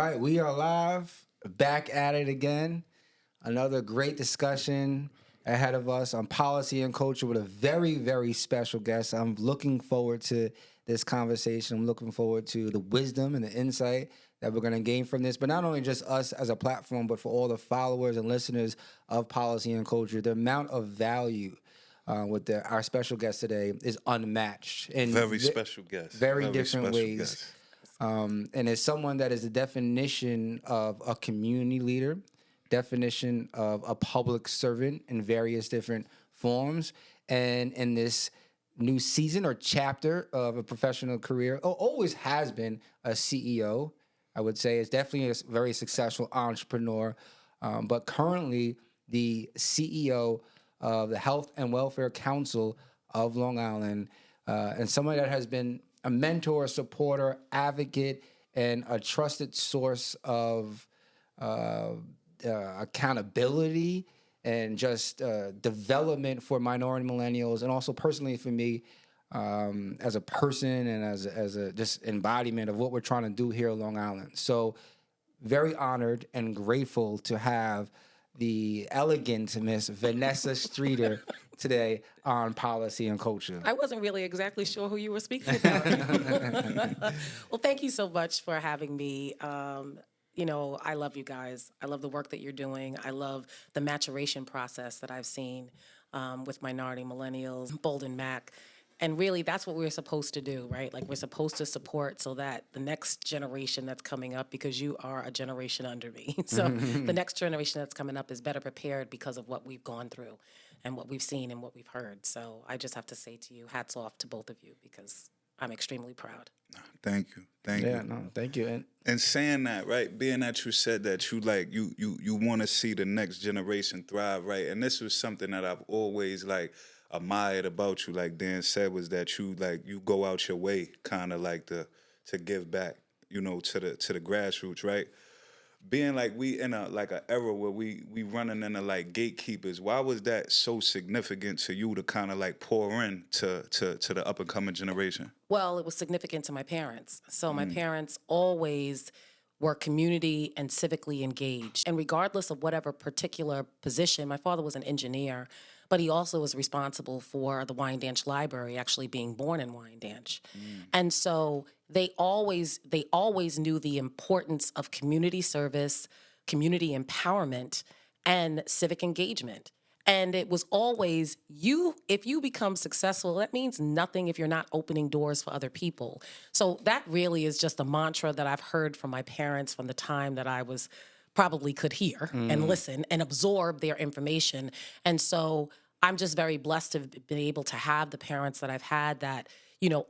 right, we are live, back at it again. Another great discussion ahead of us on policy and culture with a very, very special guest. I'm looking forward to this conversation. I'm looking forward to the wisdom and the insight that we're going to gain from this, but not only just us as a platform, but for all the followers and listeners of policy and culture. The amount of value with our special guest today is unmatched in Very special guest. very different ways. And it's someone that is the definition of a community leader, definition of a public servant in various different forms. And in this new season or chapter of a professional career, always has been a CEO, I would say. Is definitely a very successful entrepreneur, but currently the CEO of the Health and Welfare Council of Long Island, and someone that has been a mentor, supporter, advocate, and a trusted source of accountability and just development for minority millennials, and also personally for me as a person and as a just embodiment of what we're trying to do here at Long Island. So very honored and grateful to have the elegant Miss Vanessa Streeter today on policy and culture. I wasn't really exactly sure who you were speaking about. Well, thank you so much for having me. I love you guys. I love the work that you're doing. I love the maturation process that I've seen with minority millennials, Bold and Mac. And really, that's what we're supposed to do, right? Like, we're supposed to support so that the next generation that's coming up, because you are a generation under me. So the next generation that's coming up is better prepared because of what we've gone through and what we've seen and what we've heard. So I just have to say to you, hats off to both of you, because I'm extremely proud. Thank you. Thank you. No, thank you. And saying that, right, being that you said that you you want to see the next generation thrive, right? And this was something that I've always admired about you, like Dan said, was that you go out your way kind of to give back, to the grassroots, right? Being we in an era where we running into gatekeepers, why was that so significant to you to kind of pour in to the up and coming generation? Well, it was significant to my parents. So my parents always were community and civically engaged. And regardless of whatever particular position, my father was an engineer, but he also was responsible for the Wyandanch Library, actually being born in Wyandanch. And so they always knew the importance of community service, community empowerment, and civic engagement. And it was always, if you become successful, that means nothing if you're not opening doors for other people. So that really is just a mantra that I've heard from my parents from the time that I was probably could hear and listen and absorb their information. And so I'm just very blessed to have been able to have the parents that I've had that,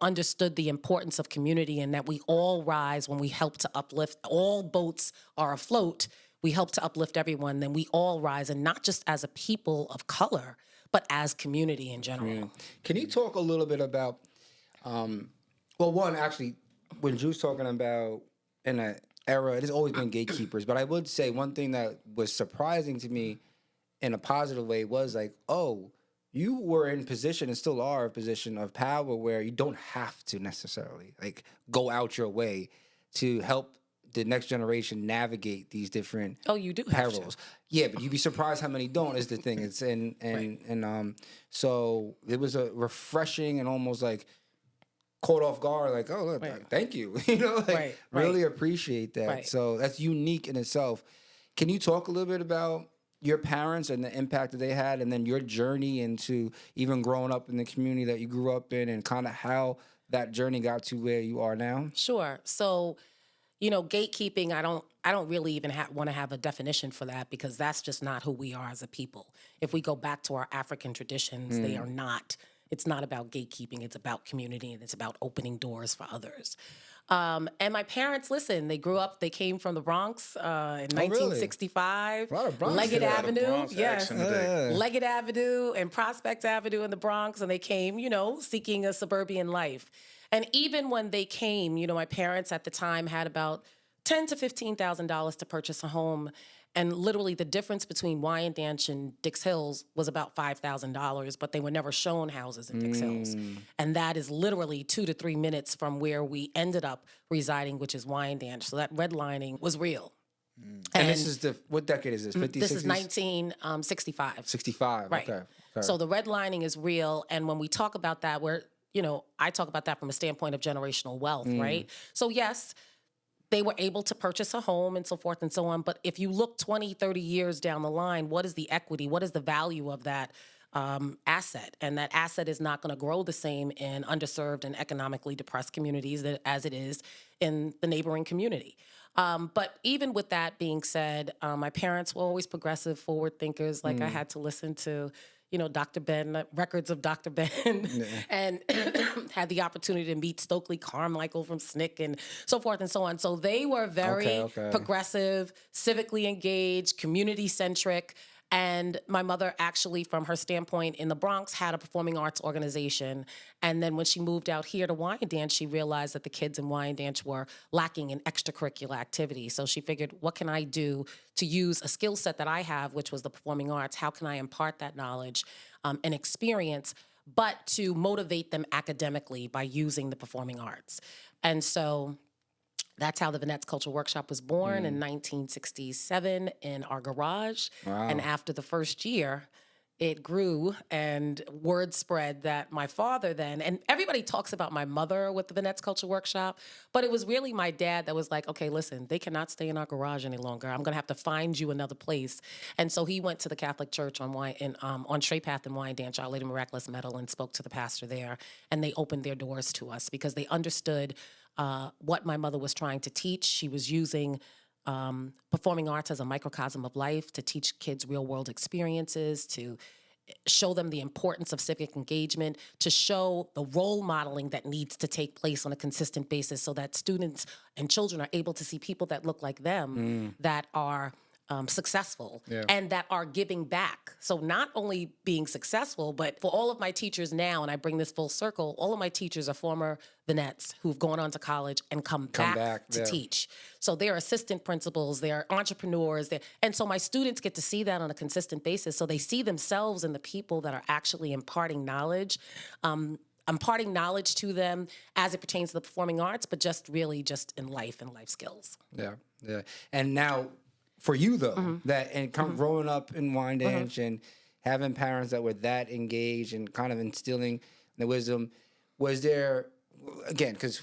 understood the importance of community, and that we all rise when we help to uplift. All boats are afloat. We help to uplift everyone, then we all rise, and not just as a people of color, but as community in general. Can you talk a little bit about, when Drew's talking about in an era, it has always been gatekeepers, but I would say one thing that was surprising to me in a positive way was you were in position and still are a position of power where you don't have to necessarily go out your way to help the next generation navigate these different you do perils. have to. Yeah, but you'd be surprised how many don't is the thing. It's so it was a refreshing and almost caught off guard, thank you. Really appreciate that. Right. So that's unique in itself. Can you talk a little bit about your parents and the impact that they had, and then your journey into even growing up in the community that you grew up in, and kind of how that journey got to where you are now? Sure. So, gatekeeping, I don't really even want to have a definition for that, because that's just not who we are as a people. If we go back to our African traditions, they are not. It's not about gatekeeping. It's about community, and it's about opening doors for others. And my parents, listen, they came from the Bronx in 1965. Really? Bronx. Leggett Avenue. Yes. Yeah. Leggett Avenue and Prospect Avenue in the Bronx. And they came, seeking a suburban life. And even when they came, my parents at the time had about $10,000 to $15,000 to purchase a home. And literally the difference between Wyandanch and Dix Hills was about $5,000, but they were never shown houses in Dix Hills. And that is literally 2 to 3 minutes from where we ended up residing, which is Wyandanch. So that redlining was real. And this is what decade is this? 50s, This 60s? is 1965. 65, Right. okay. So the redlining is real. And when we talk about that, I talk about that from a standpoint of generational wealth, right? So yes, they were able to purchase a home and so forth and so on. But if you look 20, 30 years down the line, what is the equity? What is the value of that asset? And that asset is not going to grow the same in underserved and economically depressed communities as it is in the neighboring community. But even with that being said, my parents were always progressive, forward thinkers. Like I had to listen to, Dr. Ben, records of Dr. Ben, and had the opportunity to meet Stokely Carmichael from SNCC and so forth and so on. So they were very progressive, civically engaged, community-centric. And my mother actually, from her standpoint in the Bronx, had a performing arts organization. And then when she moved out here to Wyandanch, she realized that the kids in Wyandanch were lacking in extracurricular activities. So she figured, what can I do to use a skill set that I have, which was the performing arts? How can I impart that knowledge and experience, but to motivate them academically by using the performing arts? And so that's how the Vanessa Cultural Workshop was born in 1967 in our garage. Wow. And after the first year, it grew and word spread that my father then, and everybody talks about my mother with the Vanessa Cultural Workshop, but it was really my dad that was like, okay, listen, they cannot stay in our garage any longer. I'm going to have to find you another place. And so he went to the Catholic Church on Stray Path in Wyandanch, Our Lady Miraculous Medal, and spoke to the pastor there. And they opened their doors to us because they understood what my mother was trying to teach. She was using performing arts as a microcosm of life to teach kids real-world experiences, to show them the importance of civic engagement, to show the role modeling that needs to take place on a consistent basis so that students and children are able to see people that look like them that are successful and that are giving back. So not only being successful, but for all of my teachers now, and I bring this full circle, all of my teachers are former Vanettes who've gone on to college and come back to teach. So they're assistant principals, they're entrepreneurs, and so my students get to see that on a consistent basis. So they see themselves in the people that are actually imparting knowledge to them as it pertains to the performing arts, but just in life and life skills. Yeah. And now, for you though, growing up in Wyandanch and having parents that were that engaged and kind of instilling the wisdom, was there, again, because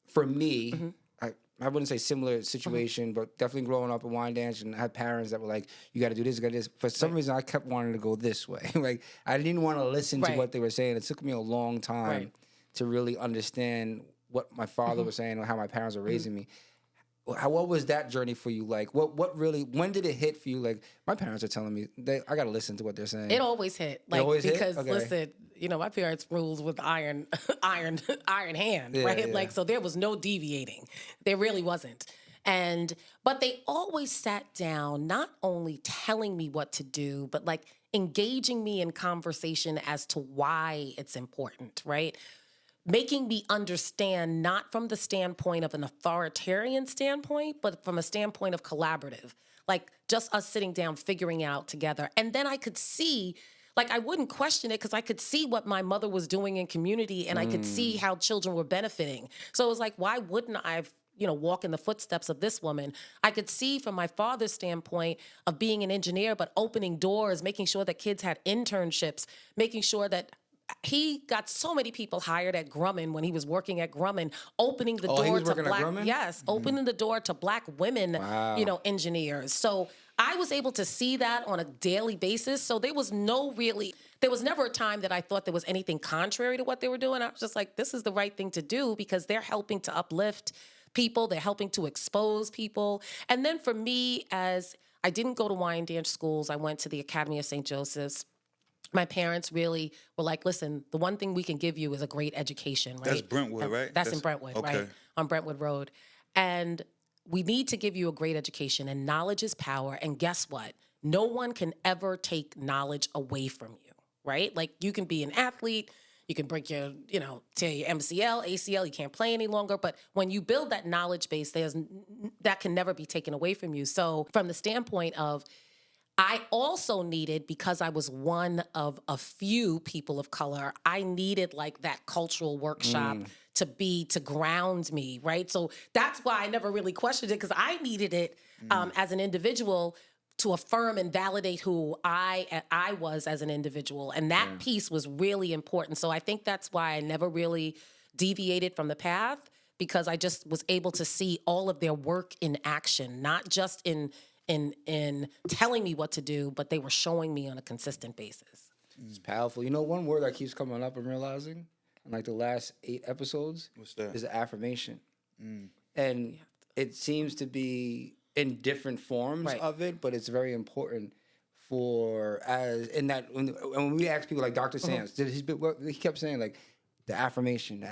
for me, I wouldn't say similar situation, but definitely growing up in Wyandanch and I had parents that were like, you got to do this, you got to do this. For some reason, I kept wanting to go this way. Like, I didn't want to listen to what they were saying. It took me a long time to really understand what my father was saying or how my parents were raising me. What was that journey for you like? What really? When did it hit for you? Like, my parents are telling me I got to listen to what they're saying. It always hit, because listen, my parents rules with iron hand, right? Like, so there was no deviating. There really wasn't. But they always sat down, not only telling me what to do, but like engaging me in conversation as to why it's important, right? Making me understand, not from the standpoint of an authoritarian standpoint, but from a standpoint of collaborative, like just us sitting down, figuring out together. And then I could see, like, I wouldn't question it because I could see what my mother was doing in community and I could see how children were benefiting. So it was like, why wouldn't I walk in the footsteps of this woman? I could see from my father's standpoint of being an engineer, but opening doors, making sure that kids had internships, making sure that he got so many people hired at Grumman when he was working at Grumman, opening the door to black, opening the door to black women, engineers. So I was able to see that on a daily basis. So there was never a time that I thought there was anything contrary to what they were doing. I was just like, this is the right thing to do because they're helping to uplift people. They're helping to expose people. And then for me, as I didn't go to Wyandanch schools, I went to the Academy of St. Joseph's. My parents really were like, listen, the one thing we can give you is a great education, right? That's Brentwood, right? That's in Brentwood, right? On Brentwood Road. And we need to give you a great education, and knowledge is power. And guess what? No one can ever take knowledge away from you, right? Like, you can be an athlete, You can break your, tear your MCL, ACL. You can't play any longer. But when you build that knowledge base, that can never be taken away from you. So from the standpoint of, I also needed, because I was one of a few people of color, I needed like that cultural workshop to ground me, right? So that's why I never really questioned it, because I needed it as an individual to affirm and validate who I was as an individual. And that piece was really important. So I think that's why I never really deviated from the path, because I just was able to see all of their work in action, not just in telling me what to do, but they were showing me on a consistent basis. It's powerful. You know, one word that keeps coming up, I'm realizing, in like the last 8 episodes, What's that? is affirmation. And it seems to be in different forms of it, but it's very important when we ask people like Dr. Sands, he kept saying like, the affirmation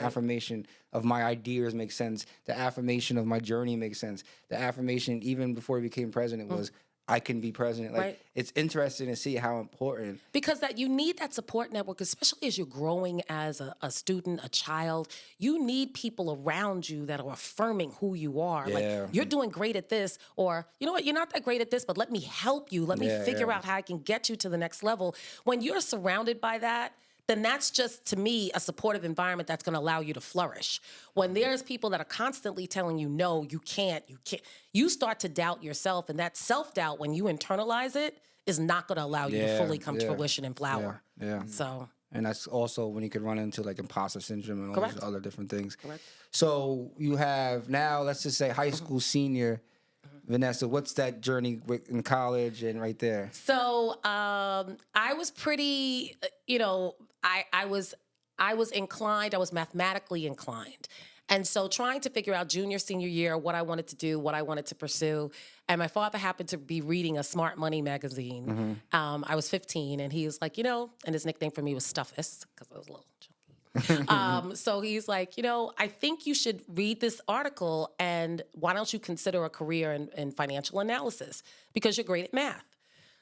of my ideas makes sense. The affirmation of my journey makes sense. The affirmation, even before he became president, was I can be president. Like it's interesting to see how important, because that you need that support network, especially as you're growing as a student, a child. You need people around you that are affirming who you are. Like, you're doing great at this, or you know what, you're not that great at this, but let me help you. Let me figure out how I can get you to the next level. When you're surrounded by that, then that's just, to me, a supportive environment that's going to allow you to flourish. When there's people that are constantly telling you, no, you can't, you start to doubt yourself. And that self-doubt, when you internalize it, is not going to allow you to fully come to fruition and flower. So, and that's also when you could run into like imposter syndrome and all these other different things. Correct. So you have now, let's just say high school senior, Vanessa, what's that journey in college and right there? So I was pretty, I was inclined, I was mathematically inclined. And so trying to figure out junior, senior year, what I wanted to do, what I wanted to pursue. And my father happened to be reading a Smart Money magazine. I was 15, and he was like, and his nickname for me was Stuffus, because I was a little chunky. So he's like, I think you should read this article, and why don't you consider a career in financial analysis, because you're great at math.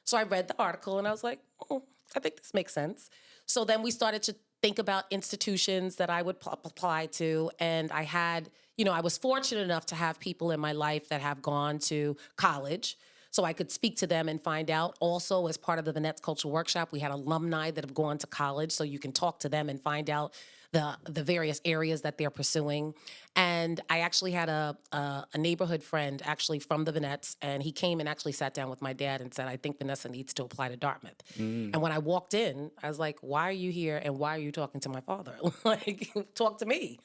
So I read the article, and I was like, I think this makes sense. So then we started to think about institutions that I would apply to. And I had, I was fortunate enough to have people in my life that have gone to college, so I could speak to them and find out. Also, as part of the Vanessa Culture Workshop, we had alumni that have gone to college, so you can talk to them and find out the various areas that they're pursuing. And I actually had a neighborhood friend actually from the Vanets, and he came and actually sat down with my dad and said, I think Vanessa needs to apply to Dartmouth. And when I walked in, I was like, why are you here and why are you talking to my father? Like, talk to me.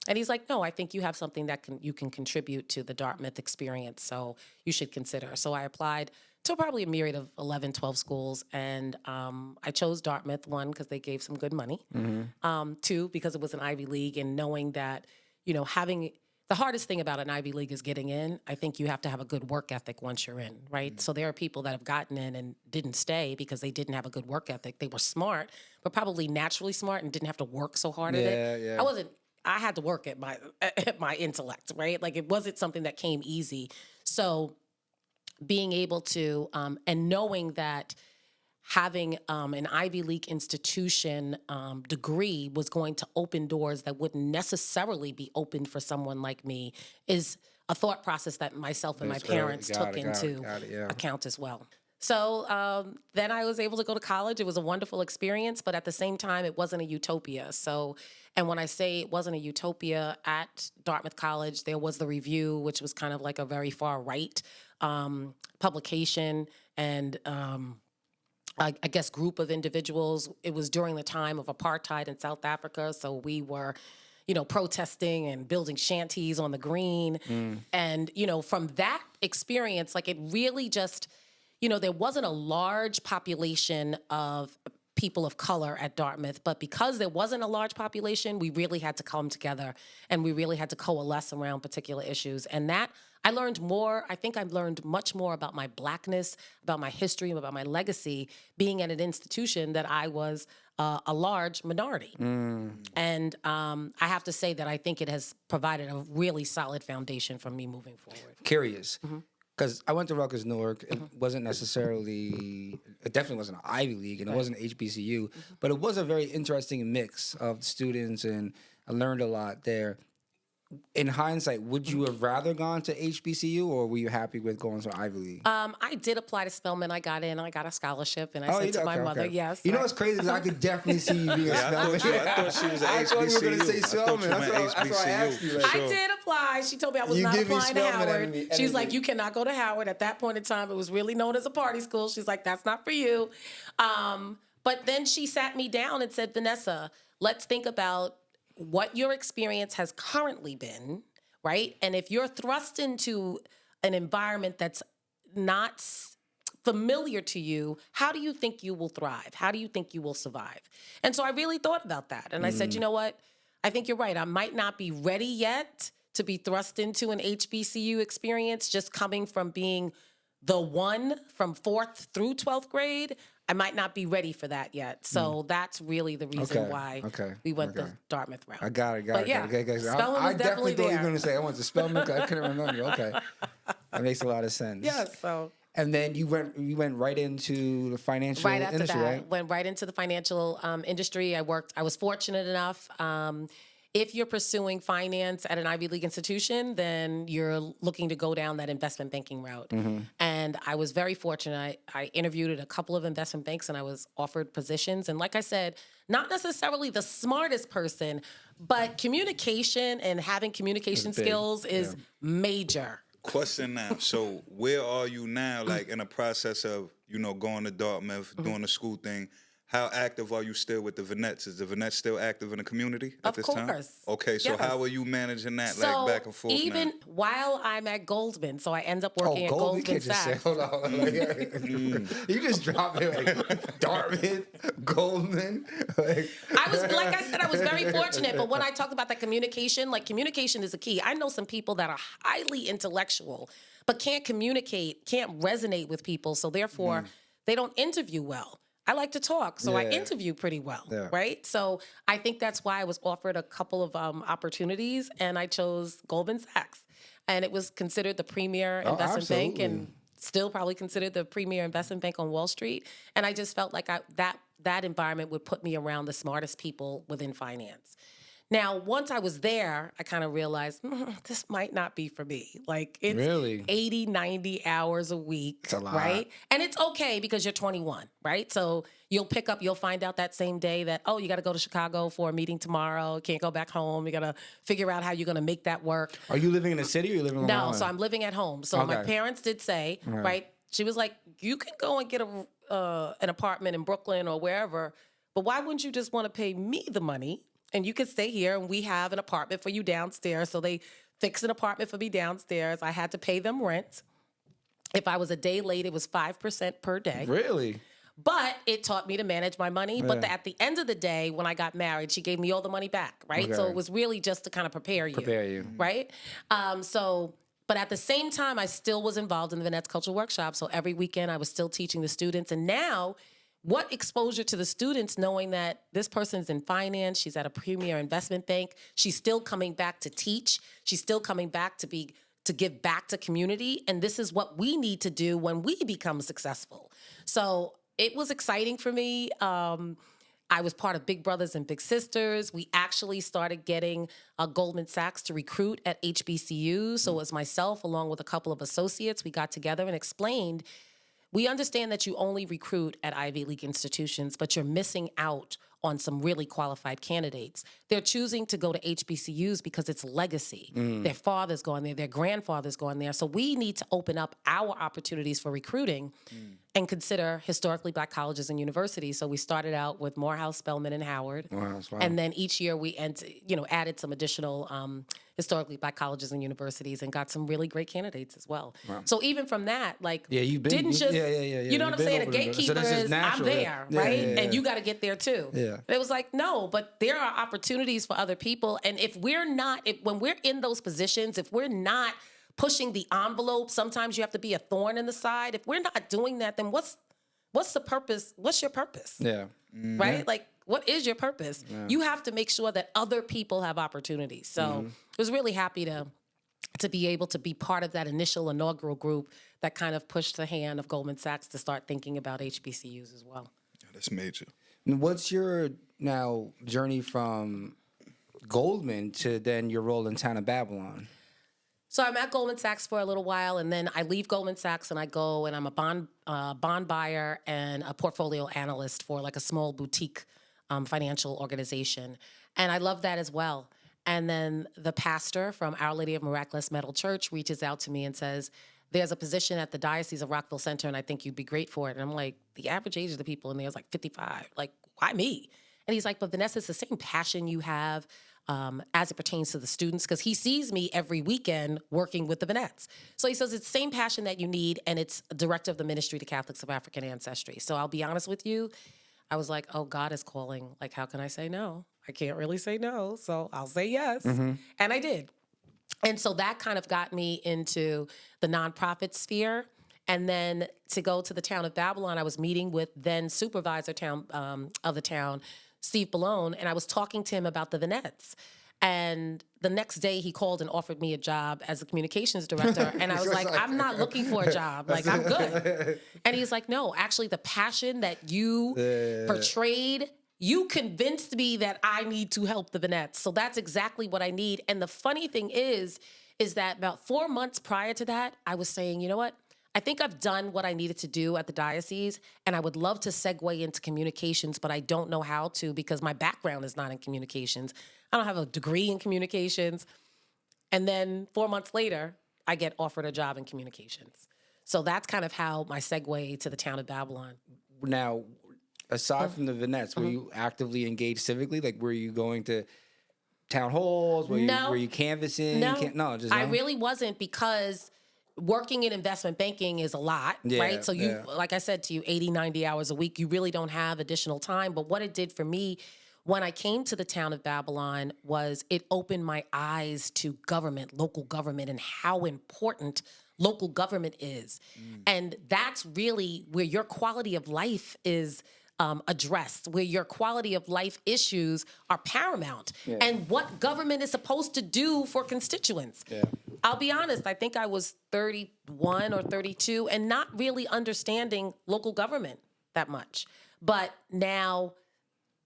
And he's like, no, I think you have something that you can contribute to the Dartmouth experience, so you should consider. So I applied to probably a myriad of 11, 12 schools, and I chose Dartmouth, 1, because they gave some good money, 2, because it was an Ivy League, and knowing that, having the hardest thing about an Ivy League is getting in. I think you have to have a good work ethic once you're in, right? So there are people that have gotten in and didn't stay because they didn't have a good work ethic. They were smart, but probably naturally smart and didn't have to work so hard at it. I had to work at my intellect, right? Like, it wasn't something that came easy. So being able to, and knowing that having an Ivy League institution degree was going to open doors that wouldn't necessarily be opened for someone like me is a thought process that myself and my parents took into account as well. So then I was able to go to college. It was a wonderful experience, but at the same time, it wasn't a utopia. So, and when I say it wasn't a utopia at Dartmouth College, there was the Review, which was kind of like a very far right publication, and I guess group of individuals. It was during the time of apartheid in South Africa, so we were, protesting and building shanties on the green. And, from that experience, like, it really just, there wasn't a large population of people of color at Dartmouth, but because there wasn't a large population, we really had to come together and we really had to coalesce around particular issues. And that, I learned more. I think I've learned much more about my Blackness, about my history, about my legacy, being at an institution that I was a large minority. And I have to say that I think it has provided a really solid foundation for me moving forward. Curious. because I went to Rutgers Newark. It wasn't necessarily, it definitely wasn't an Ivy League, and it wasn't HBCU, but it was a very interesting mix of students, and I learned a lot there. In hindsight, would you have rather gone to HBCU, or were you happy with going to Ivy League? I did apply to Spelman. I got in. I got a scholarship, and I said you to did? my Okay, mother, okay. yes. You know what's crazy? Because I could definitely see you being a Spelman. I thought she was an I thought you were going to say HBCU. I thought Spelman. you meant That's why I asked you. HBCU. Like, I did apply. She told me I was You not give me applying to Spelman Howard. energy. She's like, you cannot go to Howard. At that point in time, it was really known as a party school. She's like, that's not for you. But then she sat me down and said, Vanessa, let's think about what your experience has currently been, right? And if you're thrust into an environment that's not familiar to you, how do you think you will thrive? How do you think you will survive? And so I really thought about that. And I said, you know what? I think you're right. I might not be ready yet to be thrust into an HBCU experience, just coming from being the one from 4th through 12th grade. I might not be ready for that yet. So that's really the reason why we went the Dartmouth route. I got it. But yeah, Spelman was I definitely definitely thought you there. were going to say I went to Spelman because I couldn't remember. Okay, that makes a lot of sense. Yes, so And then you went right into the financial right after industry, that, right? went right into the financial industry. I was fortunate enough. If you're pursuing finance at an Ivy League institution, then you're looking to go down that investment banking route. And I was very fortunate. I interviewed at a couple of investment banks and I was offered positions. And like I said, not necessarily the smartest person, but communication and having communication big. skills is major. Question now. So where are you now, like in a process of, going to Dartmouth, doing the school thing? How active are you still with the Venettes? Is the Venettes still active in the community at this time? Of course. Okay, so Yes. how are you managing that, So like back and forth even now? while I'm at Goldman, so I end up working at You Goldman can't just say, Sachs. hold on. You just drop it like Dartmouth, Goldman. Like, Like I said, I was very fortunate. But when I talked about that communication, like communication is a key. I know some people that are highly intellectual, but can't communicate, can't resonate with people. So therefore, they don't interview well. I like to talk, so I Yeah. interview pretty well, Yeah. right? So I think that's why I was offered a couple of opportunities, and I chose Goldman Sachs. And it was considered the premier investment bank, and still probably considered the premier investment bank on Wall Street. And I just felt like that environment would put me around the smartest people within finance. Now, once I was there, I kind of realized this might not be for me. Like, it's Really? 80, 90 hours a week, It's a lot. right? And it's okay because you're 21, right? So you'll find out that same day that, oh, you got to go to Chicago for a meeting tomorrow. Can't go back home. You got to figure out how you're going to make that work. Are you living in the city or are you living on Long No, Island? so I'm living at home. So my Okay. parents did say, right? She was like, you can go and get an apartment in Brooklyn or wherever, but why wouldn't you just want to pay me the money? And you could stay here, and we have an apartment for you downstairs. So they fixed an apartment for me downstairs. I had to pay them rent. If I was a day late, it was 5% per day. Really? But it taught me to manage my money. But at the end of the day, when I got married, she gave me all the money back, right? So Okay. it was really just to kind of prepare you. Right? But at the same time, I still was involved in the Vanessa Cultural Workshop. So every weekend, I was still teaching the students. And now, what exposure to the students knowing that this person's in finance, she's at a premier investment bank, she's still coming back to teach, she's still coming back to give back to community, and this is what we need to do when we become successful. So it was exciting for me. I was part of Big Brothers and Big Sisters. We actually started getting Goldman Sachs to recruit at HBCU. So it was myself along with a couple of associates. We got together and explained, we understand that you only recruit at Ivy League institutions, but you're missing out on some really qualified candidates. They're choosing to go to HBCUs because it's legacy. Their father's going there, their grandfather's going there. So we need to open up our opportunities for recruiting and consider historically Black colleges and universities. So we started out with Morehouse, Spelman, and Howard. Wow. And then each year we added some additional historically Black colleges and universities and got some really great candidates as well. Wow. So even from that, you've been, didn't just, you know you've what I'm been saying? A opening doors. So gatekeeper this is is, I'm natural. there, Yeah, right? yeah, yeah. And you got to get there too. Yeah. It was like, no, but there are opportunities for other people. And when we're in those positions, if we're not pushing the envelope, sometimes you have to be a thorn in the side. If we're not doing that, then what's the purpose? What's your purpose? Yeah. Right? Like, what is your purpose? You have to make sure that other people have opportunities. So I was really happy to to be able to be part of that initial inaugural group that kind of pushed the hand of Goldman Sachs to start thinking about HBCUs as well. That's major. And what's your now journey from Goldman to then your role in Town of Babylon? So I'm at Goldman Sachs for a little while, and then I leave Goldman Sachs and I go and I'm a bond buyer and a portfolio analyst for like a small boutique financial organization. And I love that as well. And then the pastor from Our Lady of Miraculous Metal Church reaches out to me and says, there's a position at the Diocese of Rockville Center, and I think you'd be great for it. And I'm like, the average age of the people in there is like 55. Like, why me? And he's like, but Vanessa, it's the same passion you have as it pertains to the students, because he sees me every weekend working with the Vanettes. So he says it's the same passion that you need, and it's director of the Ministry to Catholics of African Ancestry. So I'll be honest with you, I was like, oh, God is calling. Like, how can I say no? I can't really say no, so I'll say yes. And I did. And so that kind of got me into the nonprofit sphere. And then to go to the Town of Babylon, I was meeting with then supervisor of the town, Steve Ballone, and I was talking to him about the Vanettes. And the next day he called and offered me a job as a communications director. And I was like, I'm not looking for a job. Like, I'm good. And he's like, no, actually the passion that you portrayed, you convinced me that I need to help the Vanettes. So that's exactly what I need. And the funny thing is that about 4 months prior to that, I was saying, you know what? I think I've done what I needed to do at the diocese, and I would love to segue into communications, but I don't know how to because my background is not in communications. I don't have a degree in communications. And then 4 months later, I get offered a job in communications. So that's kind of how my segue to the Town of Babylon. Now, aside from the Vanettes, were you actively engaged civically? Like, were you going to town halls? Were you canvassing? No, I really wasn't, because working in investment banking is a lot, right? So you, like I said to you, 80, 90 hours a week, you really don't have additional time. But what it did for me when I came to the Town of Babylon was it opened my eyes to government, local government, and how important local government is. And that's really where your quality of life is addressed, where your quality of life issues are paramount, and what government is supposed to do for constituents. I'll be honest, I think I was 31 or 32 and not really understanding local government that much. But now,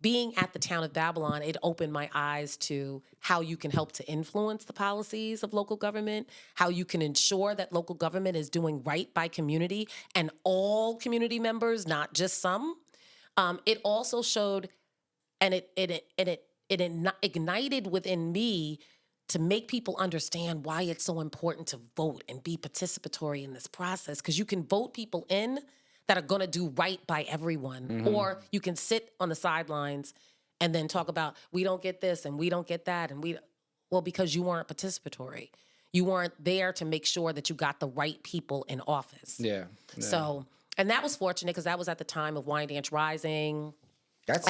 being at the Town of Babylon, it opened my eyes to how you can help to influence the policies of local government, how you can ensure that local government is doing right by community and all community members, not just some. It also showed, and it ignited within me to make people understand why it's so important to vote and be participatory in this process, because you can vote people in that are going to do right by everyone, or you can sit on the sidelines and then talk about, we don't get this and we don't get that, and because you weren't participatory. You weren't there to make sure that you got the right people in office. So, and that was fortunate because that was at the time of Wine Dance Rising. That's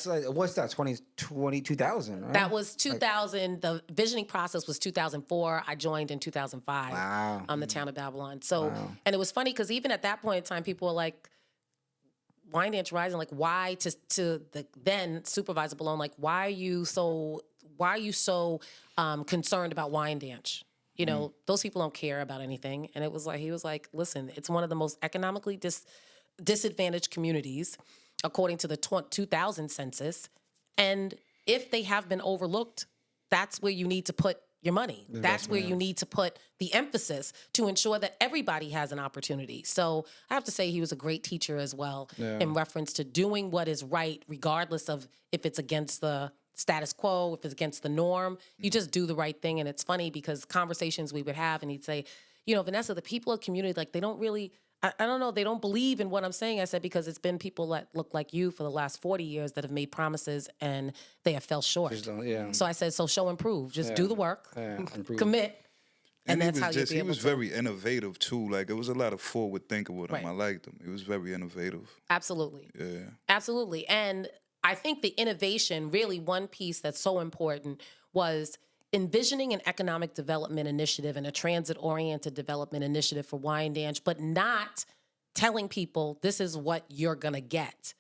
like, what's that, 2000, right? That was 2000. The visioning process was 2004. I joined in 2005 on the Town of Babylon. So, and it was funny because even at that point in time, people were like, Wine Dance Rising, like, why to the then supervisor Ballone, like, why are you so concerned about wine dance? You know, those people don't care about anything. And it was like, he was like, listen, it's one of the most economically disadvantaged communities, according to the 2000 census. And if they have been overlooked, that's where you need to put your money. That's where you need to put the emphasis to ensure that everybody has an opportunity. So I have to say he was a great teacher as well in reference to doing what is right, regardless of if it's against the status quo, if it's against the norm. You just do the right thing. And it's funny because conversations we would have, and he'd say, you know, Vanessa, the people of community, like, they don't really, I don't know, they don't believe in what I'm saying. I said, because it's been people that look like you for the last 40 years that have made promises and they have fell short. So I said, so show and prove. Just do the work, commit, and that's how you be able to. He was very innovative too. Like, it was a lot of forward thinking with him. I liked him. He was very innovative. Absolutely. Absolutely. And I think the innovation, really one piece that's so important, was envisioning an economic development initiative and a transit-oriented development initiative for Wyandanch, but not telling people this is what you're going to get,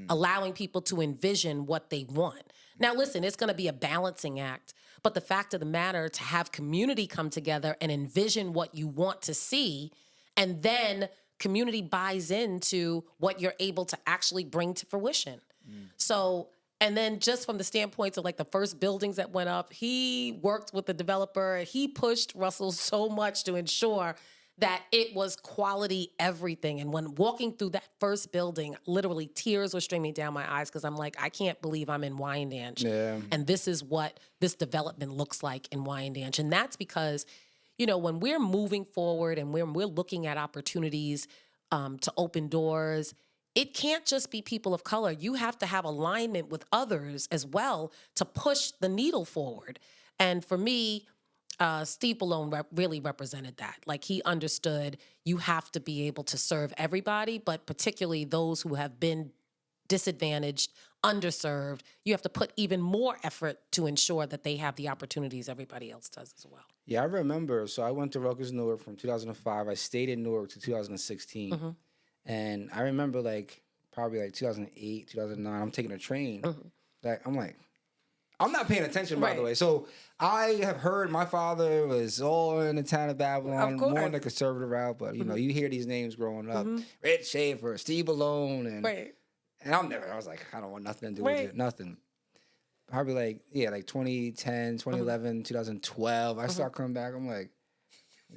allowing people to envision what they want, Now, listen, it's going to be a balancing act, but the fact of the matter, to have community come together and envision what you want to see, and then community buys into what you're able to actually bring to fruition. So, and then just from the standpoints of like the first buildings that went up, he worked with the developer. He pushed Russell so much to ensure that it was quality everything. And when walking through that first building, literally tears were streaming down my eyes because I'm like, I can't believe I'm in Wyandanch. Yeah. And this is what this development looks like in Wyandanch. And that's because, you know, when we're moving forward and we're looking at opportunities to open doors, it can't just be people of color. You have to have alignment with others as well to push the needle forward. And for me, Steve Ballone really represented that. Like, he understood you have to be able to serve everybody, but particularly those who have been disadvantaged, underserved. You have to put even more effort to ensure that they have the opportunities everybody else does as well. Yeah, I remember. So I went to Rutgers, Newark from 2005. I stayed in Newark to 2016. And I remember, like, probably like 2008, 2009, I'm taking a train. Like, I'm not paying attention, by the way. So I have heard my father was all in the town of Babylon, more on the conservative route. But, you know, you hear these names growing up. Rich Schaefer, Steve Ballone. And I was like, I don't want nothing to do with it. Nothing. Probably like 2010, 2011, 2012. I start coming back. I'm like,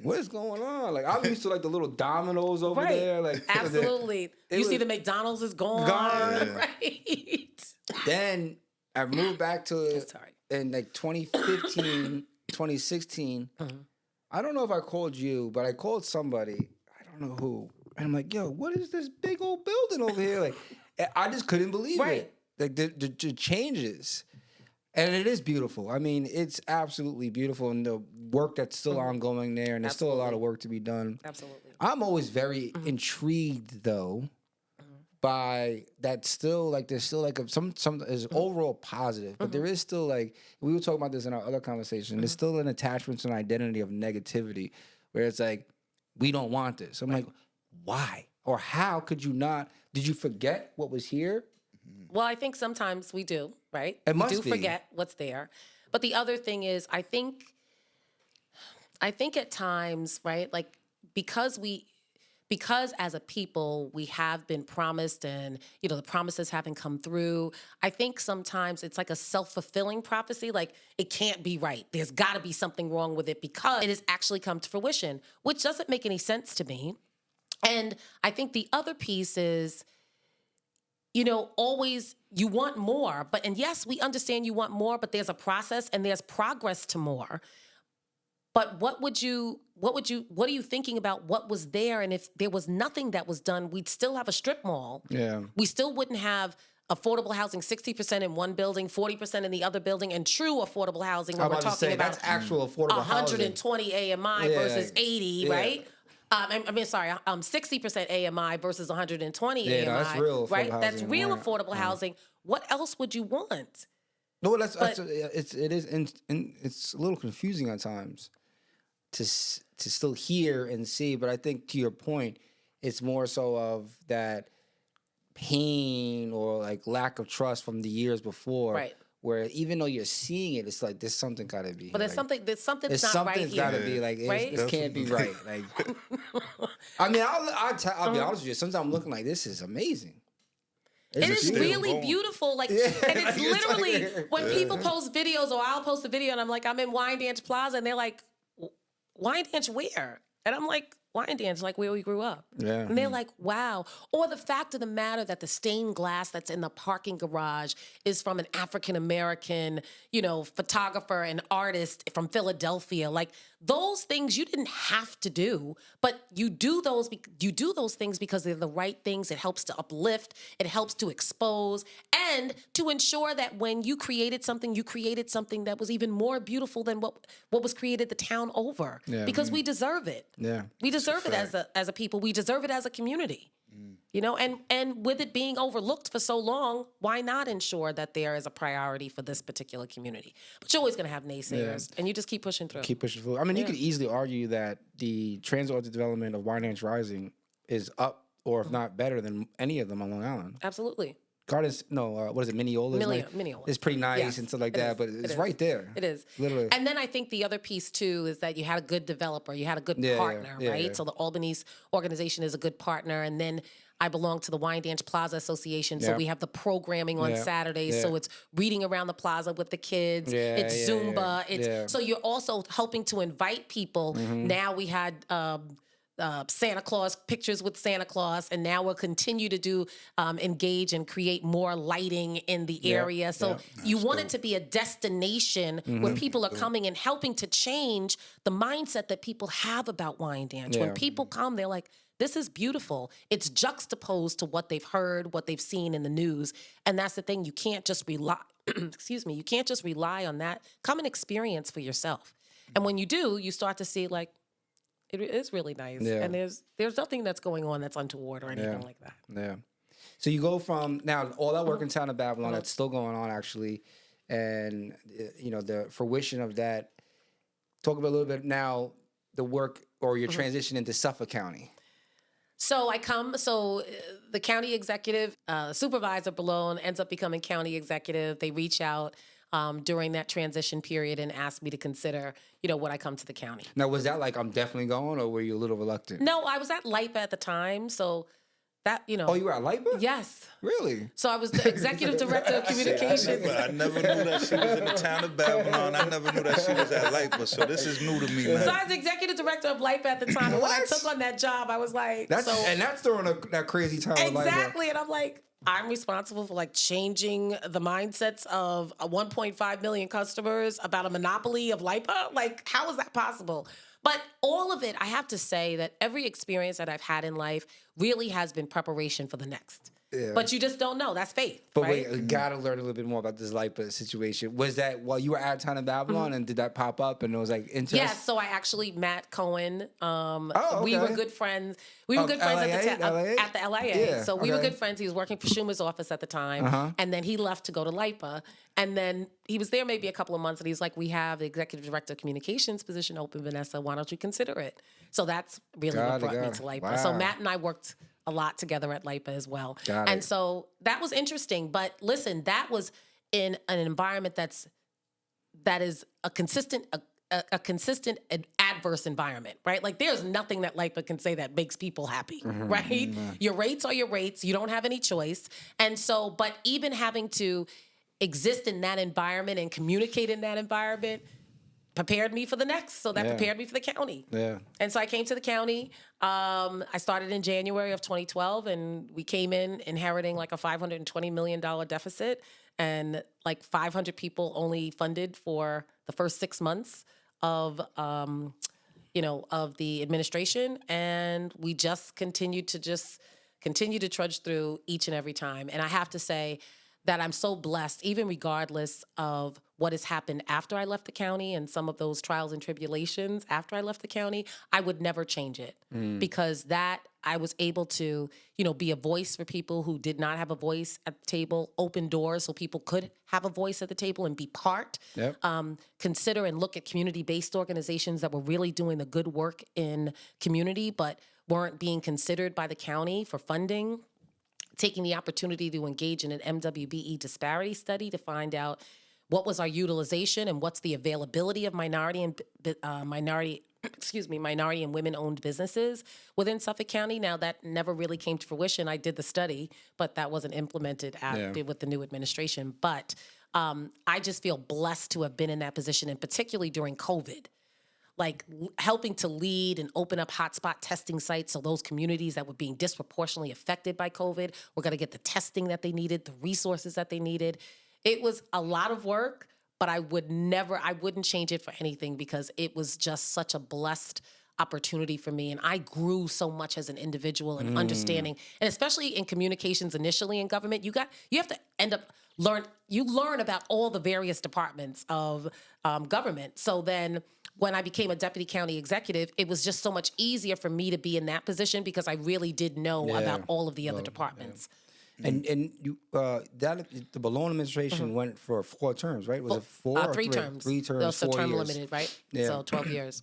what's going on? Like, I'm used to like the little dominoes over there. Like, absolutely. You see the McDonald's is gone. Right. Then I moved back to in like 2015, 2016. I don't know if I called you, but I called somebody. I don't know who. And I'm like, yo, what is this big old building over here? Like, I just couldn't believe it. Like, the changes. And it is beautiful. I mean, it's absolutely beautiful. And the work that's still ongoing there, and there's still a lot of work to be done. Absolutely. I'm always very intrigued, though, by that still, like, there's still, like, some is overall positive, but there is still, like, we were talking about this in our other conversation, there's still an attachment to an identity of negativity, where it's like, we don't want this. I'm like, why? Or how could you not? Did you forget what was here? Well, I think sometimes we do, right? It must we do be. forget what's there. But the other thing is, I think at times, right, like, because as a people we have been promised, and, you know, the promises haven't come through, I think sometimes it's like a self-fulfilling prophecy. Like, it can't be right. There's got to be something wrong with it because it has actually come to fruition, which doesn't make any sense to me. And I think the other piece is, you know, always you want more, and yes, we understand you want more, but there's a process and there's progress to more. But what are you thinking about what was there? And if there was nothing that was done, we'd still have a strip mall. Yeah. We still wouldn't have affordable housing, 60% in one building, 40% in the other building, and true affordable housing. When we're talking about that's actual affordable 120 housing. AMI versus 80, right? 60% AMI versus 120 AMI. No, that's real affordable right? housing. That's real affordable housing. What else would you want? No, it's a little confusing at times to still hear and see. But I think, to your point, it's more so of that pain or like lack of trust from the years before. Right. Where even though you're seeing it, it's like there's something gotta be. But there's something's not right here. Something's gotta be like this can't be right. Like, I mean, I'll be honest with you. Sometimes I'm looking like, this is amazing. It is really beautiful. Like, and it's literally when people post videos, or I'll post a video and I'm like, I'm in Wyandanch Plaza, and they're like, Wyandanch where? And I'm like, Wyandanch, like where we grew up. Yeah. And they're like, wow. Or the fact of the matter that the stained glass that's in the parking garage is from an African-American, photographer and artist from Philadelphia. Like, those things you didn't have to do, but you do those things because they're the right things. It helps to uplift, it helps to expose, and to ensure that when you created something that was even more beautiful than what was created the town over. Yeah. Because we deserve it. Yeah. We deserve it as a people. We deserve it as a community. And with it being overlooked for so long, why not ensure that there is a priority for this particular community? But you're always going to have naysayers, and you just keep pushing through. Keep pushing through. I mean, you could easily argue that the transit development of Wyandanch Rising is up, or if not better than any of them on Long Island. Absolutely. Gardens, no, what is it, Mineola? Mineola. It's pretty nice Yes, and stuff like it that, is. but It it's is. right there. It is. Literally. And then I think the other piece too is that you had a good developer, you had a good partner, right? Yeah. So the Albany's organization is a good partner. And then I belong to the Wyandanch Plaza Association. So Yeah. we have the programming on Yeah. Saturdays. Yeah. So it's reading around the plaza with the kids. Yeah, It's yeah, Zumba. yeah. It's Yeah. so you're also helping to invite people. Now we had Santa Claus, pictures with Santa Claus, and now we'll continue to do engage and create more lighting in the area. So you want it to be a destination where people are coming and helping to change the mindset that people have about Wyandanch. When people come, they're like, this is beautiful. It's juxtaposed to what they've heard, what they've seen in the news. And that's the thing. You can't just rely, excuse me, you can't just rely on that. Come and experience for yourself. And when you do, you start to see like, it is really nice. Yeah. And there's nothing that's going on that's untoward or anything like that. Yeah. So you go from now all that work in town of Babylon that's still going on actually, and the fruition of that. Talk about a little bit now the work or your transition into Suffolk County. So the county executive, supervisor below ends up becoming county executive. They reach out during that transition period and ask me to consider, would I come to the county? Now, was that like, I'm definitely going, or were you a little reluctant? No, I was at LIPA at the time. So that, Oh, you were at LIPA? Yes. Really? So I was the executive director of communications. I never knew that she was in the town of Babylon. I never knew that she was at LIPA, so this is new to me, man. So I was executive director of LIPA at the time. And when I What? took on that job, I was like, That's during that crazy time of LIPA. exactly. And I'm like, I'm responsible for like changing the mindsets of 1.5 million customers about a monopoly of LIPA. Like, how is that possible? But all of it, I have to say that every experience that I've had in life really has been preparation for the next. Yeah. But you just don't know. That's faith. But right? wait, you gotta learn a little bit more about this LIPA situation. Was that while you were at town of Babylon, and did that pop up and it was like interesting? Yes, so I actually Matt Cohen. Okay. We were good friends. We were good friends at the LIA. Yeah, So we were okay. good friends. He was working for Schumer's office at the time, and then he left to go to LIPA. And then he was there maybe a couple of months, and he's like, "We have the executive director of communications position open, Vanessa. Why don't you consider it?" So that's really what brought me to LIPA. Wow. So Matt and I worked a lot together at LIPA as well. Got and it. so that was interesting. But listen, that was in an environment that is a consistent adverse environment, right? Like there's nothing that LIPA can say that makes people happy, right? Your rates are your rates. You don't have any choice. And so, but even having to exist in that environment and communicate in that environment prepared me for the next. So that prepared me for the county. Yeah. And so I came to the county. I started in January of 2012, and we came in inheriting like a $520 million deficit, and like 500 people only funded for the first 6 months of the administration. And we just continue to trudge through each and every time. And I have to say that I'm so blessed, even regardless of what has happened after I left the county and some of those trials and tribulations after I left the county, I would never change it because that I was able to, be a voice for people who did not have a voice at the table, open doors so people could have a voice at the table and be part. Yep. Consider and look at community-based organizations that were really doing the good work in community, but weren't being considered by the county for funding. Taking the opportunity to engage in an MWBE disparity study to find out what was our utilization and what's the availability of minority and women-owned businesses within Suffolk County. Now, that never really came to fruition. I did the study, but that wasn't implemented with the new administration. But I just feel blessed to have been in that position, and particularly during COVID. Like helping to lead and open up hotspot testing sites so those communities that were being disproportionately affected by COVID were going to get the testing that they needed, the resources that they needed. It was a lot of work, but I wouldn't change it for anything because it was just such a blessed opportunity for me. And I grew so much as an individual and understanding, and especially in communications initially in government, you have to learn about all the various departments of government. So then when I became a deputy county executive, it was just so much easier for me to be in that position because I really did know about all of the other departments. Yeah. And you the Malone administration went for 4 terms, right? Was it 4 or 3 terms? 3 terms, So 4 term years. limited, right? Yeah. So 12 years.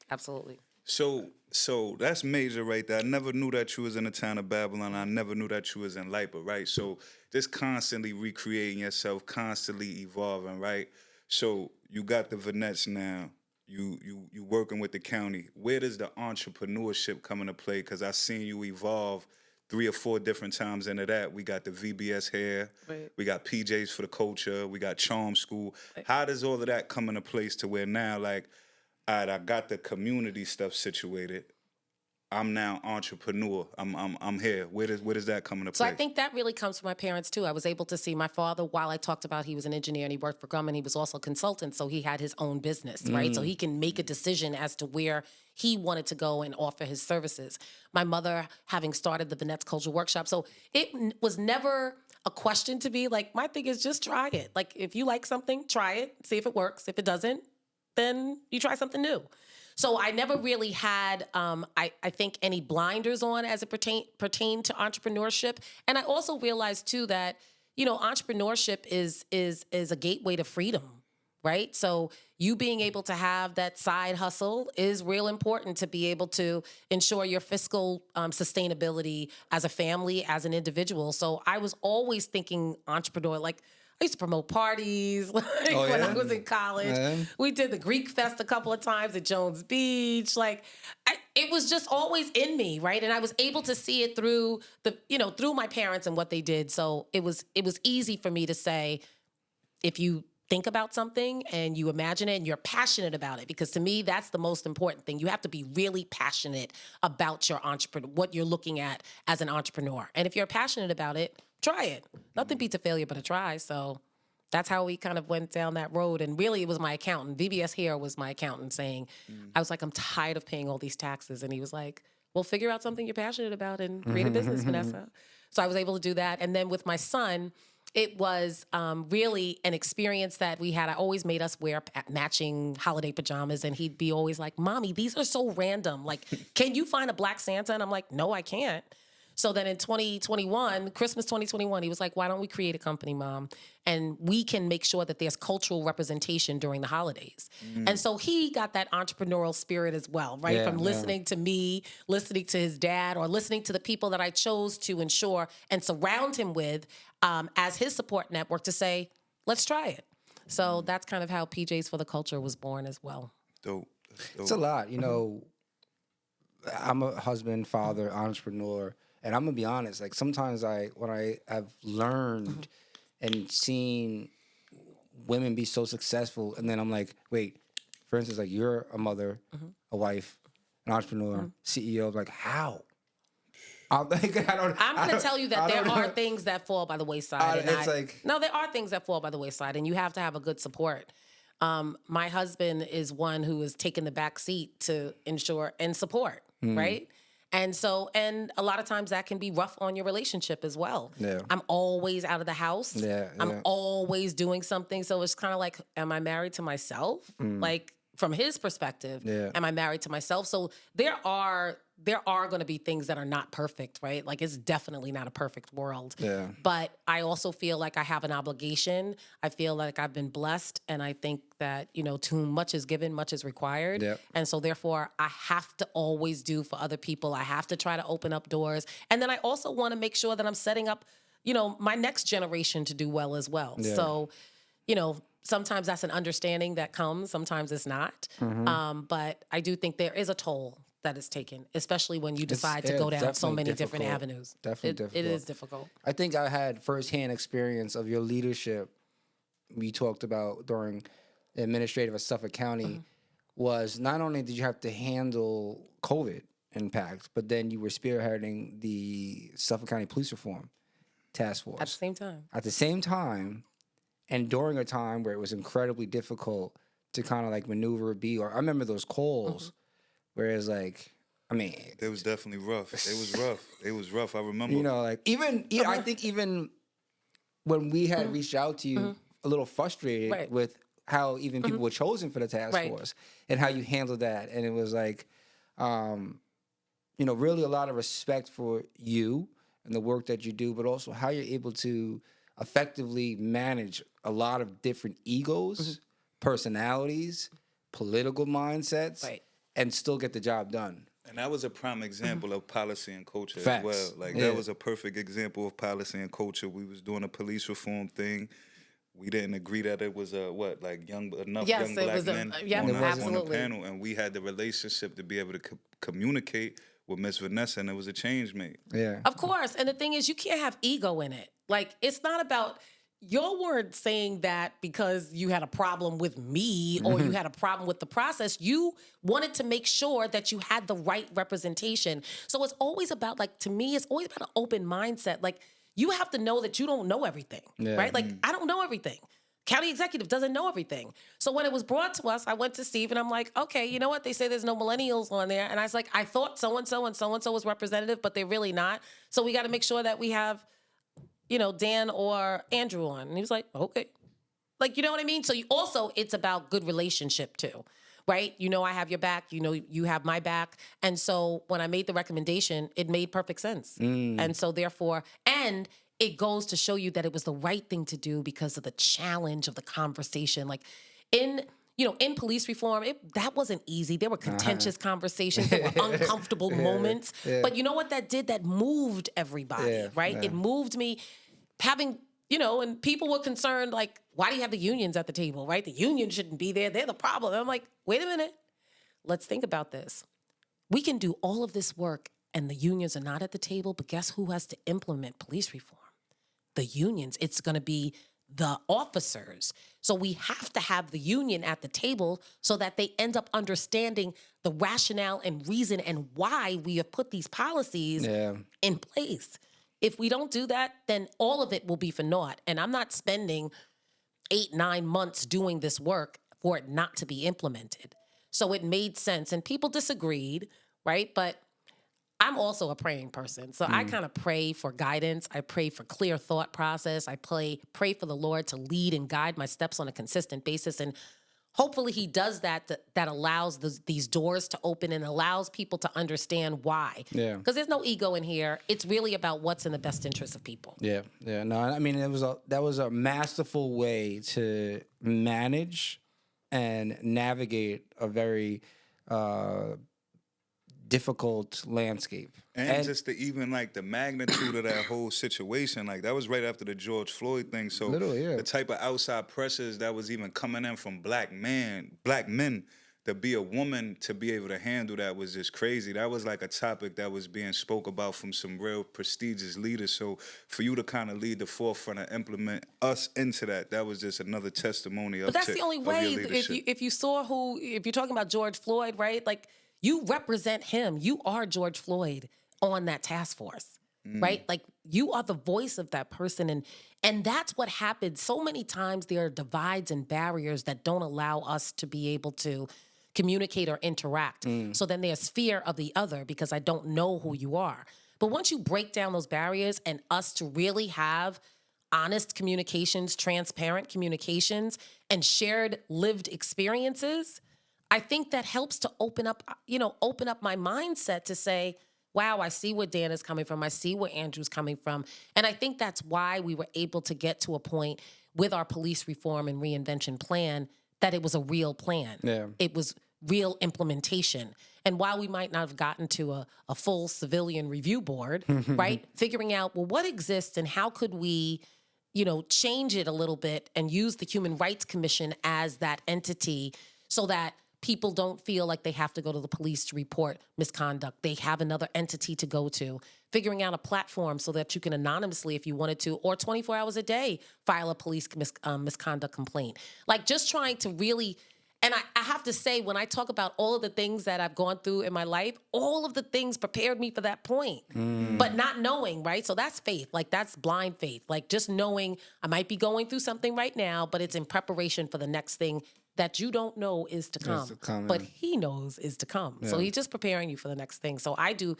Absolutely. So that's major right there. I never knew that you was in the town of Babylon. I never knew that you was in Lipa, right? So just constantly recreating yourself, constantly evolving, right? So you got the Vanets now. You working with the county. Where does the entrepreneurship come into play? Because I seen you evolve 3 or 4 different times into that. We got the VBS here. Right. We got PJs for the culture. We got Charm School. Right. How does all of that come into place to where now, like, all right, I got the community stuff situated. I'm now entrepreneur. I'm here. Where does that come into So play? I think that really comes from my parents too. I was able to see my father, while I talked about he was an engineer and he worked for Grumman, he was also a consultant, so he had his own business, right? So he can make a decision as to where he wanted to go and offer his services. My mother having started the Vanette's Cultural Workshop. So it was never a question to me. Like, my thing is just try it. Like, if you like something, try it, see if it works. If it doesn't, then you try something new. So I never really had, I think, any blinders on as it pertained to entrepreneurship. And I also realized too that, entrepreneurship is a gateway to freedom, right? So you being able to have that side hustle is real important to be able to ensure your fiscal sustainability as a family, as an individual. So I was always thinking entrepreneur, like, I used to promote parties when I was in college. Yeah. We did the Greek Fest a couple of times at Jones Beach. It was just always in me, right? And I was able to see it through through my parents and what they did. So it was easy for me to say, if you think about something and you imagine it and you're passionate about it, because to me, that's the most important thing. You have to be really passionate about your entrepreneur, what you're looking at as an entrepreneur. And if you're passionate about it, try it. Nothing beats a failure but a try. So that's how we kind of went down that road. And really, it was my accountant. VBS here was my accountant saying, I was like, I'm tired of paying all these taxes. And he was like, well, figure out something you're passionate about and create a business, Vanessa. So I was able to do that. And then with my son, it was really an experience that we had. I always made us wear matching holiday pajamas, and he'd be always like, Mommy, these are so random. Like, can you find a black Santa? And I'm like, no, I can't. So then in 2021, Christmas 2021, he was like, why don't we create a company, Mom? And we can make sure that there's cultural representation during the holidays. And so he got that entrepreneurial spirit as well, right? Yeah, From listening to me, listening to his dad, or listening to the people that I chose to ensure and surround him with as his support network to say, let's try it. So that's kind of how PJs for the Culture was born as well. Dope. It's a lot, I'm a husband, father, entrepreneur, and I'm gonna be honest. Like, sometimes when I have learned and seen women be so successful, and then I'm like, wait, for instance, like, you're a mother, a wife, an entrepreneur, CEO. Like, how? I'm going to tell you that there are things that fall by the wayside. There are things that fall by the wayside, and you have to have a good support. My husband is one who is taking the back seat to ensure and support, right? And a lot of times that can be rough on your relationship as well. Yeah. I'm always out of the house. I'm always doing something. So it's kind of like, am I married to myself? Like, from his perspective, am I married to myself? So there are going to be things that are not perfect, right? Like, it's definitely not a perfect world. Yeah. But I also feel like I have an obligation. I feel like I've been blessed. And I think that, to whom much is given, much is required. Yep. And so therefore, I have to always do for other people. I have to try to open up doors. And then I also want to make sure that I'm setting up, my next generation to do well as well. Yeah. So, sometimes that's an understanding that comes. Sometimes it's not. But I do think there is a toll that is taken, especially when you decide to go down so many different avenues. Definitely difficult. It is difficult. I think I had firsthand experience of your leadership. We talked about during the administrative of Suffolk County was not only did you have to handle COVID impact, but then you were spearheading the Suffolk County Police Reform Task Force. At the same time. At the same time, and during a time where it was incredibly difficult to kind of like maneuver I remember those calls where it's like, I mean, It was definitely rough. It was rough. I remember. like I think even when we had reached out to you, a little frustrated with how even people were chosen for the task force and how you handled that. And it was like, really a lot of respect for you and the work that you do, but also how you're able to effectively manage a lot of different egos, personalities, political mindsets, and still get the job done. And that was a prime example of policy and culture Facts. as well. Like Yeah. that was a perfect example of policy and culture. We was doing a police reform thing. We didn't agree that it was enough Yes, young it black was men yeah, on the absolutely. panel, and we had the relationship to be able to communicate with Miss Vanessa, and it was a change made. Yeah. Of course. And the thing is, you can't have ego in it. Like, it's not about, you weren't saying that because you had a problem with me or you had a problem with the process. You wanted to make sure that you had the right representation. So it's always about, like, to me, it's always about an open mindset. Like, you have to know that you don't know everything, right? Like, I don't know everything. County executive doesn't know everything. So when it was brought to us, I went to Steve and I'm like, okay, you know what? They say there's no millennials on there. And I was like, I thought so-and-so and so-and-so was representative, but they're really not. So we got to make sure that we have, Dan or Andrew on. And he was like, okay. Like, you know what I mean? So it's about good relationship too, right? I have your back, you have my back. And so when I made the recommendation, it made perfect sense. And so therefore, and it goes to show you that it was the right thing to do because of the challenge of the conversation. Like in police reform, that wasn't easy. There were contentious conversations. There were uncomfortable moments. But you know what that did? That moved everybody, right? Yeah. It moved me having, and people were concerned, like, why do you have the unions at the table, right? The union shouldn't be there. They're the problem. And I'm like, wait a minute. Let's think about this. We can do all of this work and the unions are not at the table, but guess who has to implement police reform? The unions. It's going to be the officers. So we have to have the union at the table so that they end up understanding the rationale and reason and why we have put these policies in place. If we don't do that, then all of it will be for naught. And I'm not spending 8-9 months doing this work for it not to be implemented. So it made sense. And people disagreed, right? But I'm also a praying person. So I kind of pray for guidance. I pray for clear thought process. I pray for the Lord to lead and guide my steps on a consistent basis. And hopefully he does that allows these doors to open and allows people to understand why. Yeah. Because there's no ego in here. It's really about what's in the best interest of people. Yeah. No, I mean, that was a masterful way to manage and navigate a very difficult landscape. And just the magnitude of that whole situation, like that was right after the George Floyd thing. So the type of outside pressures that was even coming in from black men, to be a woman, to be able to handle that was just crazy. That was like a topic that was being spoke about from some real prestigious leaders. So for you to kind of lead the forefront and implement us into that was just another testimony of But that's the only way. If you're talking about George Floyd, right? Like, you represent him. You are George Floyd on that task force, right? Like, you are the voice of that person. And that's what happens. So many times there are divides and barriers that don't allow us to be able to communicate or interact. So then there's fear of the other because I don't know who you are. But once you break down those barriers and us to really have honest communications, transparent communications, and shared lived experiences, I think that helps to open up my mindset to say, wow, I see where Dan is coming from. I see where Andrew's coming from. And I think that's why we were able to get to a point with our police reform and reinvention plan that it was a real plan. Yeah. It was real implementation. And while we might not have gotten to a full civilian review board, right, figuring out, well, what exists and how could we, change it a little bit and use the Human Rights Commission as that entity so that people don't feel like they have to go to the police to report misconduct. They have another entity to go to. Figuring out a platform so that you can anonymously, if you wanted to, or 24 hours a day, file a police misconduct complaint. Like, just trying to really, and I have to say, when I talk about all of the things that I've gone through in my life, all of the things prepared me for that point. But not knowing, right? So that's faith. Like, that's blind faith. Like, just knowing I might be going through something right now, but it's in preparation for the next thing that you don't know is to come, but he knows is to come. Yeah. So he's just preparing you for the next thing. So I do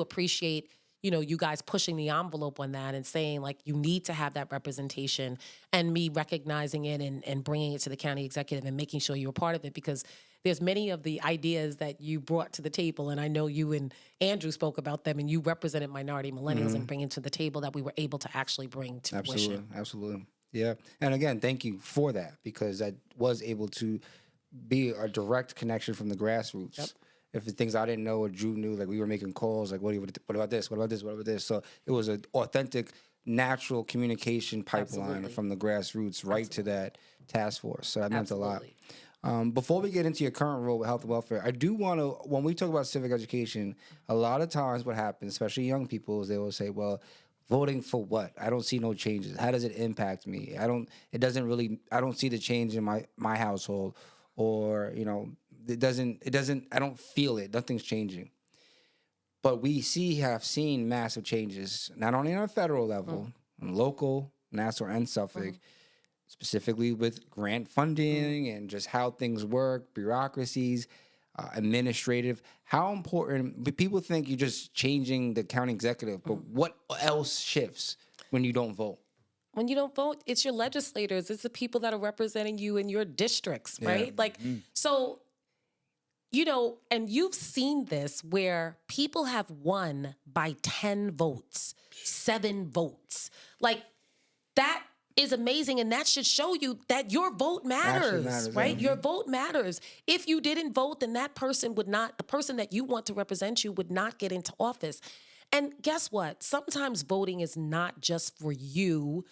appreciate, you guys pushing the envelope on that and saying, like, you need to have that representation, and me recognizing it and bringing it to the county executive and making sure you're a part of it, because there's many of the ideas that you brought to the table, and I know you and Andrew spoke about them, and you represented minority millennials and bringing to the table that we were able to actually bring to fruition. Absolutely. Yeah. And again, thank you for that, because I was able to be a direct connection from the grassroots. Yep. If it's things I didn't know or Drew knew, like we were making calls, like what about this? What about this? What about this? So it was an authentic, natural communication pipeline Absolutely. from the grassroots right to that task force. So that meant a lot. Absolutely. Before we get into your current role with health and welfare, I do want to, when we talk about civic education, a lot of times what happens, especially young people, is they will say, well, voting for what? I don't see no changes. How does it impact me? I don't see the change in my household, or, it doesn't, I don't feel it. Nothing's changing. But we have seen massive changes, not only on a federal level, on local, Nassau, and Suffolk, specifically with grant funding and just how things work, bureaucracies, administrative. How important, but people think you're just changing the county executive, but what else shifts when you don't vote? When you don't vote, it's your legislators. It's the people that are representing you in your districts, right? So, and you've seen this where people have won by 10 votes, 7 votes. Like, that is amazing, and that should show you that your vote matters, right? Your vote matters. If you didn't vote, then the person that you want to represent you would not get into office. And guess what? Sometimes voting is not just for you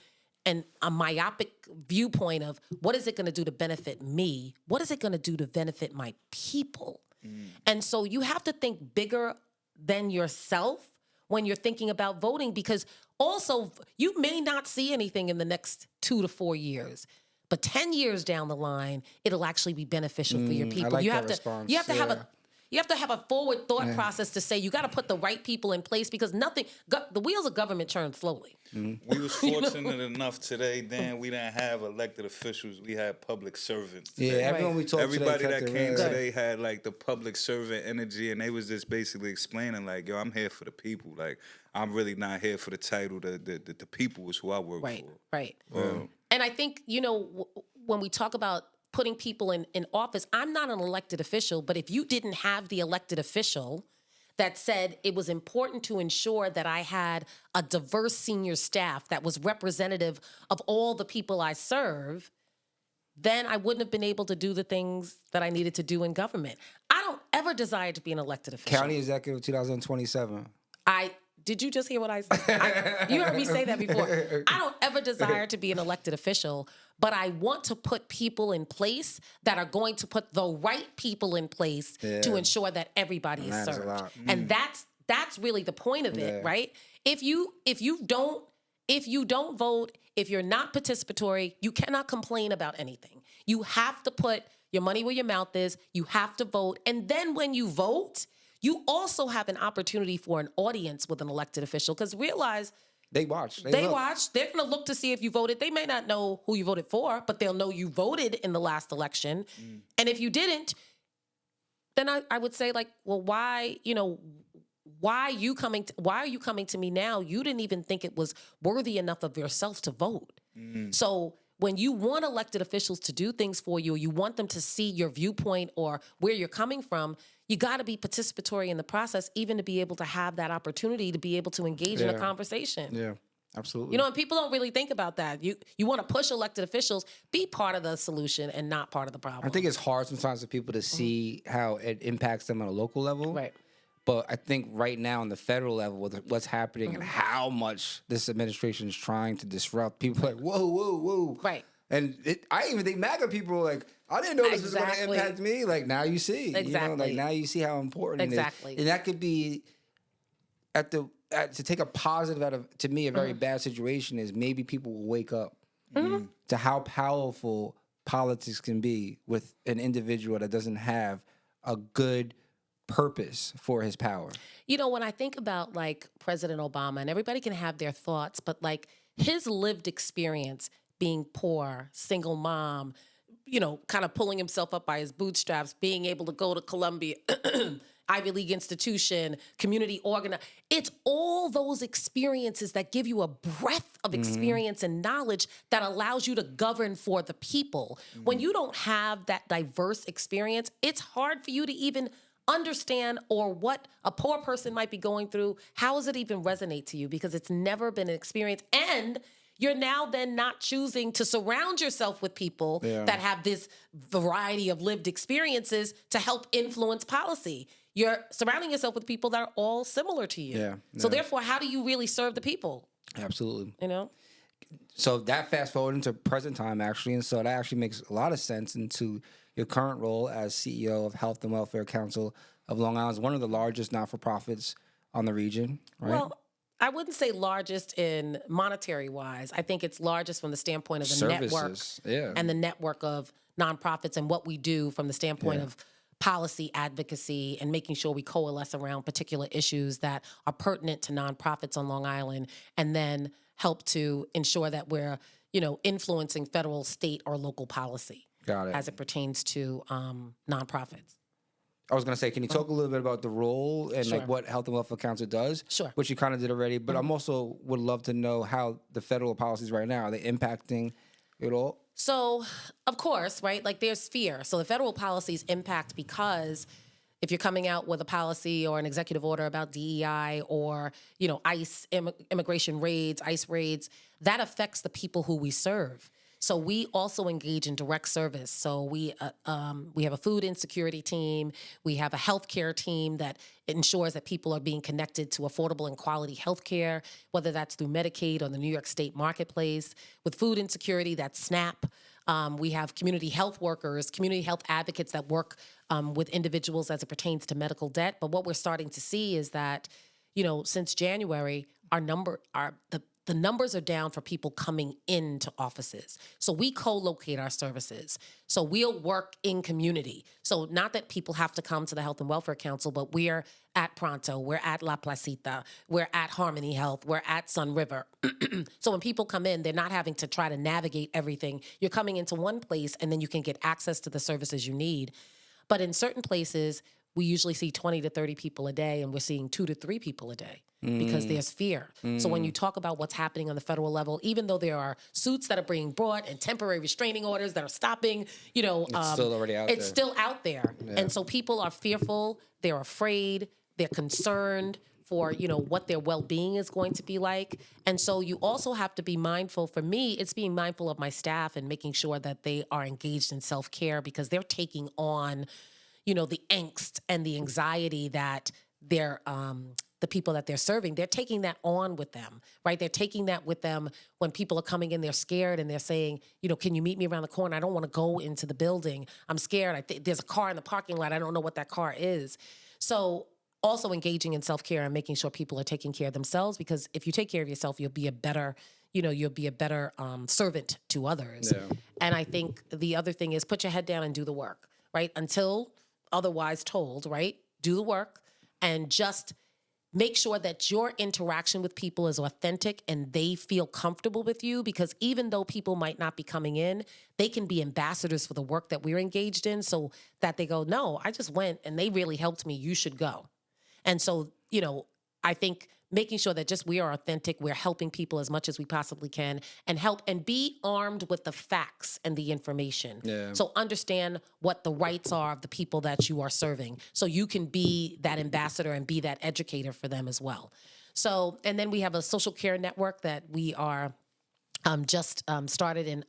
and a myopic viewpoint of what is it going to do to benefit me? What is it going to do to benefit my people? And so you have to think bigger than yourself when you're thinking about voting, because also you may not see anything in the next 2 to 4 years, but 10 years down the line, it'll actually be beneficial for your people. I like you that have response. to, you have to have a You have to have a forward thought process to say you got to put the right people in place, because the wheels of government turn slowly. We was fortunate enough today, Dan, we didn't have elected officials. We had public servants today. Yeah, everyone we talked to Everybody that came today had like the public servant energy, and they was just basically explaining like, yo, I'm here for the people. Like, I'm really not here for the title. The people is who I work for. Right. And I think, when we talk about putting people in office, I'm not an elected official, but if you didn't have the elected official that said it was important to ensure that I had a diverse senior staff that was representative of all the people I serve, then I wouldn't have been able to do the things that I needed to do in government. I don't ever desire to be an elected official. County Executive 2027. Did you just hear what I said? You heard me say that before. I don't ever desire to be an elected official, but I want to put people in place that are going to put the right people in place to ensure that everybody is served. And that's really the point of it, right? If you don't vote, if you're not participatory, you cannot complain about anything. You have to put your money where your mouth is. You have to vote. And then when you vote, you also have an opportunity for an audience with an elected official, because realize they watch. They watch. They're going to look to see if you voted. They may not know who you voted for, but they'll know you voted in the last election. And if you didn't, then I would say, like, well, why are you coming to me now? You didn't even think it was worthy enough of yourself to vote. So when you want elected officials to do things for you, or you want them to see your viewpoint or where you're coming from, you got to be participatory in the process, even to be able to have that opportunity to be able to engage in a conversation. Yeah, absolutely. And people don't really think about that. You want to push elected officials, be part of the solution and not part of the problem. I think it's hard sometimes for people to see how it impacts them on a local level. Right. But I think right now on the federal level, with what's happening and how much this administration is trying to disrupt, people are like, whoa. Right. And I even think MAGA people are like, I didn't know this was going to impact me. Like, now you see. Exactly. Like, now you see how important it is. And that could be, to take a positive out of, to me, a very bad situation is maybe people will wake up to how powerful politics can be with an individual that doesn't have a good purpose for his power. When I think about, like, President Obama, and everybody can have their thoughts, but, like, his lived experience being poor, single mom, kind of pulling himself up by his bootstraps, being able to go to Columbia, Ivy League institution, community organizer. It's all those experiences that give you a breadth of experience and knowledge that allows you to govern for the people. When you don't have that diverse experience, it's hard for you to even understand or what a poor person might be going through. How does it even resonate to you? Because it's never been an experience. And you're now then not choosing to surround yourself with people that have this variety of lived experiences to help influence policy. You're surrounding yourself with people that are all similar to you. So therefore, how do you really serve the people? Absolutely. You know? So that fast forward into present time, actually, and so that actually makes a lot of sense into your current role as CEO of Health and Welfare Council of Long Island, one of the largest not-for-profits on the region, right? Well, I wouldn't say largest in monetary wise. I think it's largest from the standpoint of the Services, network and the network of nonprofits and what we do from the standpoint of policy advocacy and making sure we coalesce around particular issues that are pertinent to nonprofits on Long Island, and then help to ensure that we're, influencing federal, state, or local policy. Got it. As it pertains to nonprofits. I was going to say, can you talk a little bit about the role and like what Health and Welfare Council does? Sure. Which you kind of did already, but I'm also would love to know how the federal policies right now, are they impacting it all? So, of course, right, like there's fear. So the federal policies impact because if you're coming out with a policy or an executive order about DEI or, ICE, immigration raids, ICE raids, that affects the people who we serve. So we also engage in direct service. So we have a food insecurity team. We have a healthcare team that ensures that people are being connected to affordable and quality healthcare, whether that's through Medicaid or the New York State Marketplace. With food insecurity, that's SNAP. We have community health workers, community health advocates that work with individuals as it pertains to medical debt. But what we're starting to see is that, since January, the numbers are down for people coming into offices. So we co-locate our services. So we'll work in community. So not that people have to come to the Health and Welfare Council, but we're at Pronto, we're at La Placita, we're at Harmony Health, we're at Sun River. So when people come in, they're not having to try to navigate everything. You're coming into one place and then you can get access to the services you need. But in certain places, we usually see 20 to 30 people a day, and we're seeing 2 to 3 people a day because there's fear. So when you talk about what's happening on the federal level, even though there are suits that are being brought and temporary restraining orders that are stopping, it's still already out there. It's still out there. Yeah. And so people are fearful, they're afraid, they're concerned for, what their well-being is going to be like. And so you also have to be mindful. For me, it's being mindful of my staff and making sure that they are engaged in self-care because they're taking on the angst and the anxiety that they're, the people that they're serving, they're taking that on with them, right? They're taking that with them when people are coming in, they're scared and they're saying, can you meet me around the corner? I don't want to go into the building. I'm scared. There's a car in the parking lot. I don't know what that car is. So also engaging in self-care and making sure people are taking care of themselves, because if you take care of yourself, you'll be a better servant to others. Yeah. And I think the other thing is put your head down and do the work, right? Until otherwise told, right? Do the work and just make sure that your interaction with people is authentic and they feel comfortable with you, because even though people might not be coming in, they can be ambassadors for the work that we're engaged in, so that they go, no, I just went and they really helped me. You should go. And so, I think making sure that just we are authentic, we're helping people as much as we possibly can, and help and be armed with the facts and the information. Yeah. So understand what the rights are of the people that you are serving, so you can be that ambassador and be that educator for them as well. So, and then we have a social care network that we are just started in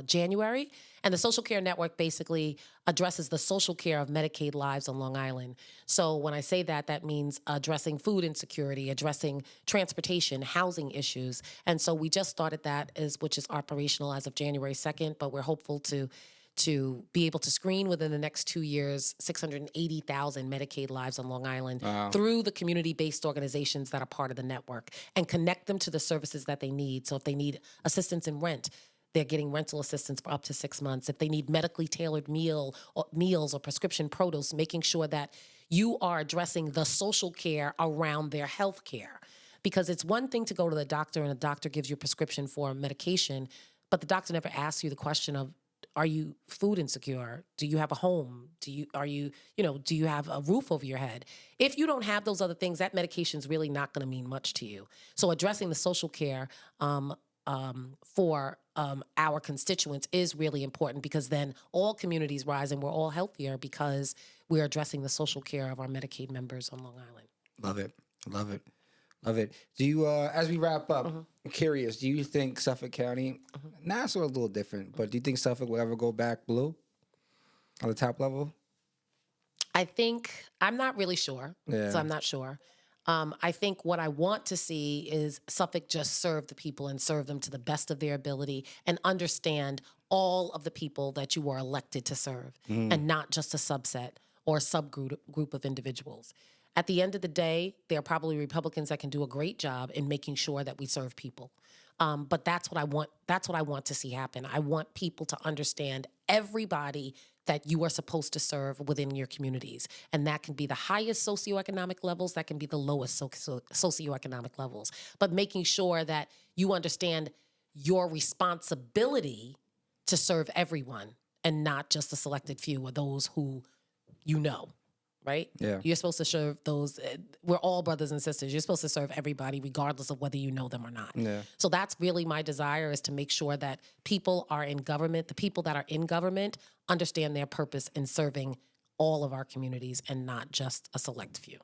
January. And the social care network basically addresses the social care of Medicaid lives on Long Island. So when I say that, that means addressing food insecurity, addressing transportation, housing issues. And so we just started that, which is operational as of January 2nd, but we're hopeful to be able to screen within the next 2 years 680,000 Medicaid lives on Long Island through the community-based organizations that are part of the network, and connect them to the services that they need. So if they need assistance in rent, they're getting rental assistance for up to 6 months. If they need medically tailored meals or prescription produce, making sure that you are addressing the social care around their health care. Because it's one thing to go to the doctor and the doctor gives you a prescription for medication, but the doctor never asks you the question of, are you food insecure? Do you have a home? Do you have a roof over your head? If you don't have those other things, that medication's really not going to mean much to you. So addressing the social care for our constituents is really important, because then all communities rise and we're all healthier because we're addressing the social care of our Medicaid members on Long Island. Love it. Love it. Love it. Do you, as we wrap up, I'm curious, do you think Suffolk County, Nassau a little different, but do you think Suffolk will ever go back blue on the top level? I think, I'm not really sure, Yeah. so I'm not sure. I think what I want to see is Suffolk just serve the people and serve them to the best of their ability and understand all of the people that you are elected to serve and not just a subset or a subgroup of individuals. At the end of the day, there are probably Republicans that can do a great job in making sure that we serve people. But that's what I want. That's what I want to see happen. I want people to understand everybody that you are supposed to serve within your communities. And that can be the highest socioeconomic levels, that can be the lowest socioeconomic levels. But making sure that you understand your responsibility to serve everyone and not just a selected few or those who you know, right? Yeah. You're supposed to serve those, we're all brothers and sisters. You're supposed to serve everybody regardless of whether you know them or not. Yeah. So that's really my desire, is to make sure that people are in government, the people that are in government understand their purpose in serving all of our communities and not just a select few.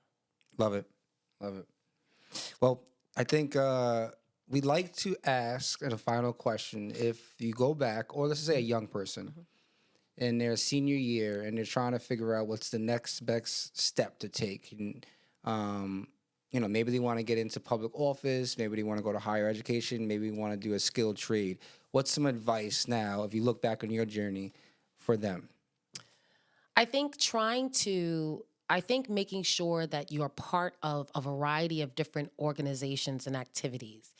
Love it. Love it. Well, I think we'd like to ask in a final question, if you go back, or let's say a young person in their senior year and they're trying to figure out what's the next best step to take. And, maybe they want to get into public office, maybe they want to go to higher education, maybe they want to do a skilled trade. What's some advice now, if you look back on your journey, for them? I think making sure that you're part of a variety of different organizations and activities.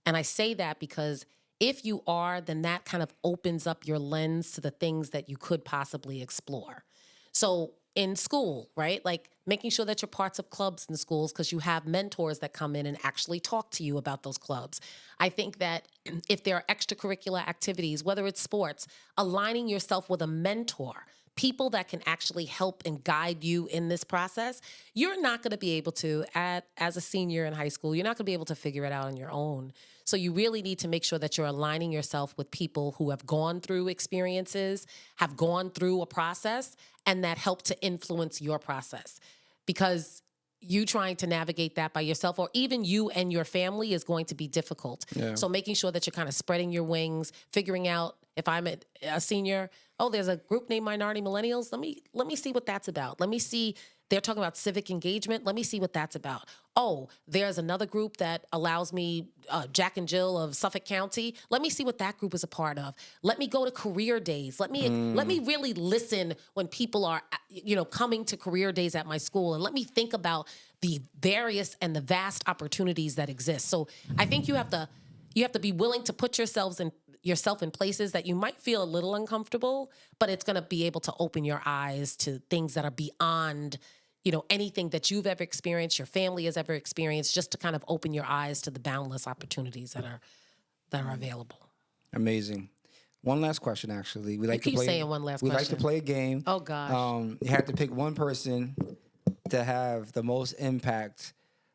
And I say that because if you are, then that kind of opens up your lens to the things that you could possibly explore. So in school, right? Like making sure that you're parts of clubs in schools, because you have mentors that come in and actually talk to you about those clubs. I think that if there are extracurricular activities, whether it's sports, aligning yourself with a mentor, people that can actually help and guide you in this process. You're not going to be able to, as a senior in high school, you're not going to be able to figure it out on your own. So you really need to make sure that you're aligning yourself with people who have gone through experiences, have gone through a process, and that help to influence your process. Because you trying to navigate that by yourself, or even you and your family, is going to be difficult. Yeah. So making sure that you're kind of spreading your wings, figuring out, if I'm a senior, there's a group named Minority Millennials. Let me see what that's about. Let me see, they're talking about civic engagement. Let me see what that's about. Oh, there's another group that allows me, Jack and Jill of Suffolk County. Let me see what that group is a part of. Let me go to career days. Let me really listen when people are, coming to career days at my school, and let me think about the various and the vast opportunities that exist. So I think you have to be willing to put yourself in places that you might feel a little uncomfortable, but it's going to be able to open your eyes to things that are beyond, anything that you've ever experienced, your family has ever experienced, just to kind of open your eyes to the boundless opportunities that are available. Amazing. One last question, actually. We like keep to play, saying one last we question. like to play a game. Oh, gosh. You have to pick one person to have the most impact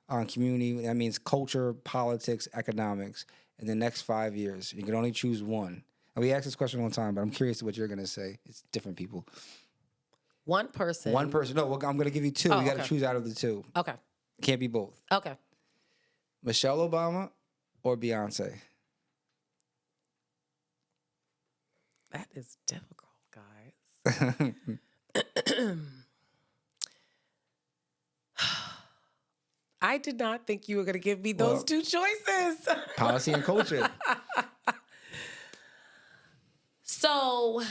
on community. That means culture, politics, economics, in the next 5 years. You can only choose one. And we asked this question one time, but I'm curious what you're going to say. It's different people. One person. One person. No, I'm going to give you two. Oh, you got to okay. choose out of the two. Okay. Can't be both. Okay. Michelle Obama or Beyonce? That is difficult, guys. I did not think you were going to give me those two choices. Policy and culture. So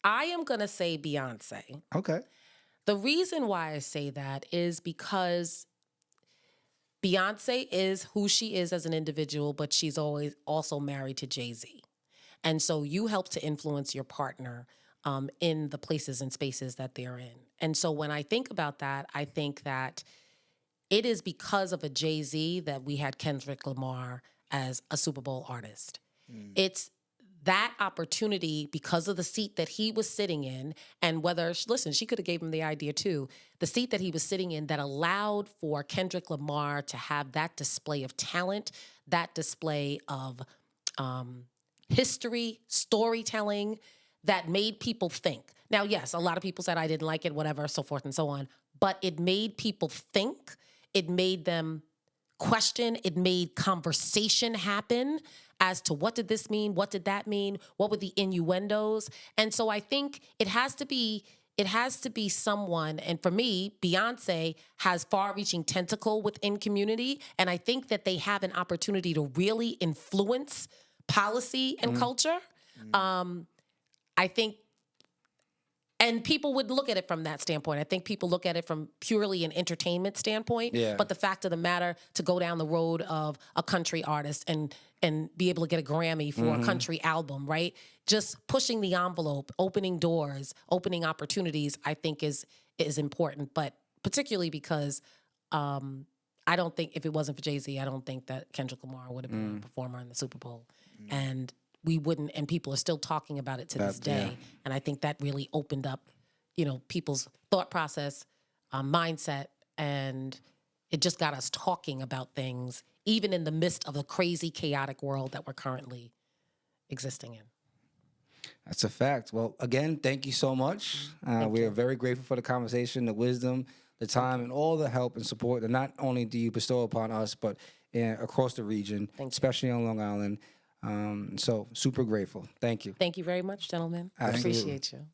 I am going to say Beyonce. Okay. The reason why I say that is because Beyonce is who she is as an individual, but she's always also married to Jay-Z. And so you help to influence your partner in the places and spaces that they're in. And so when I think about that, I think that it is because of a Jay-Z that we had Kendrick Lamar as a Super Bowl artist. It's that opportunity because of the seat that he was sitting in, and she could have gave him the idea too, the seat that he was sitting in that allowed for Kendrick Lamar to have that display of talent, that display of history, storytelling, that made people think. Now, yes, a lot of people said I didn't like it, whatever, so forth and so on, but it made people think. it made them question, it made conversation happen as to what did this mean, what did that mean, what were the innuendos. And so I think it has to be someone, and for me, Beyonce has far-reaching tentacle within community, and I think that they have an opportunity to really influence policy and culture. I think, and people would look at it from that standpoint. I think people look at it from purely an entertainment standpoint. Yeah. But the fact of the matter, to go down the road of a country artist and be able to get a Grammy for a country album, right? Just pushing the envelope, opening doors, opening opportunities, I think is important. But particularly because I don't think, if it wasn't for Jay-Z, I don't think that Kendrick Lamar would have been a performer in the Super Bowl. And we wouldn't, and people are still talking about it to this day. Yeah. And I think that really opened up, people's thought process, mindset, and it just got us talking about things, even in the midst of a crazy, chaotic world that we're currently existing in. That's a fact. Well, again, thank you so much. We are very grateful for the conversation, the wisdom, the time, and all the help and support that not only do you bestow upon us, but across the region, especially on Long Island. So super grateful. Thank you. Thank you very much, gentlemen. Absolutely. I appreciate you.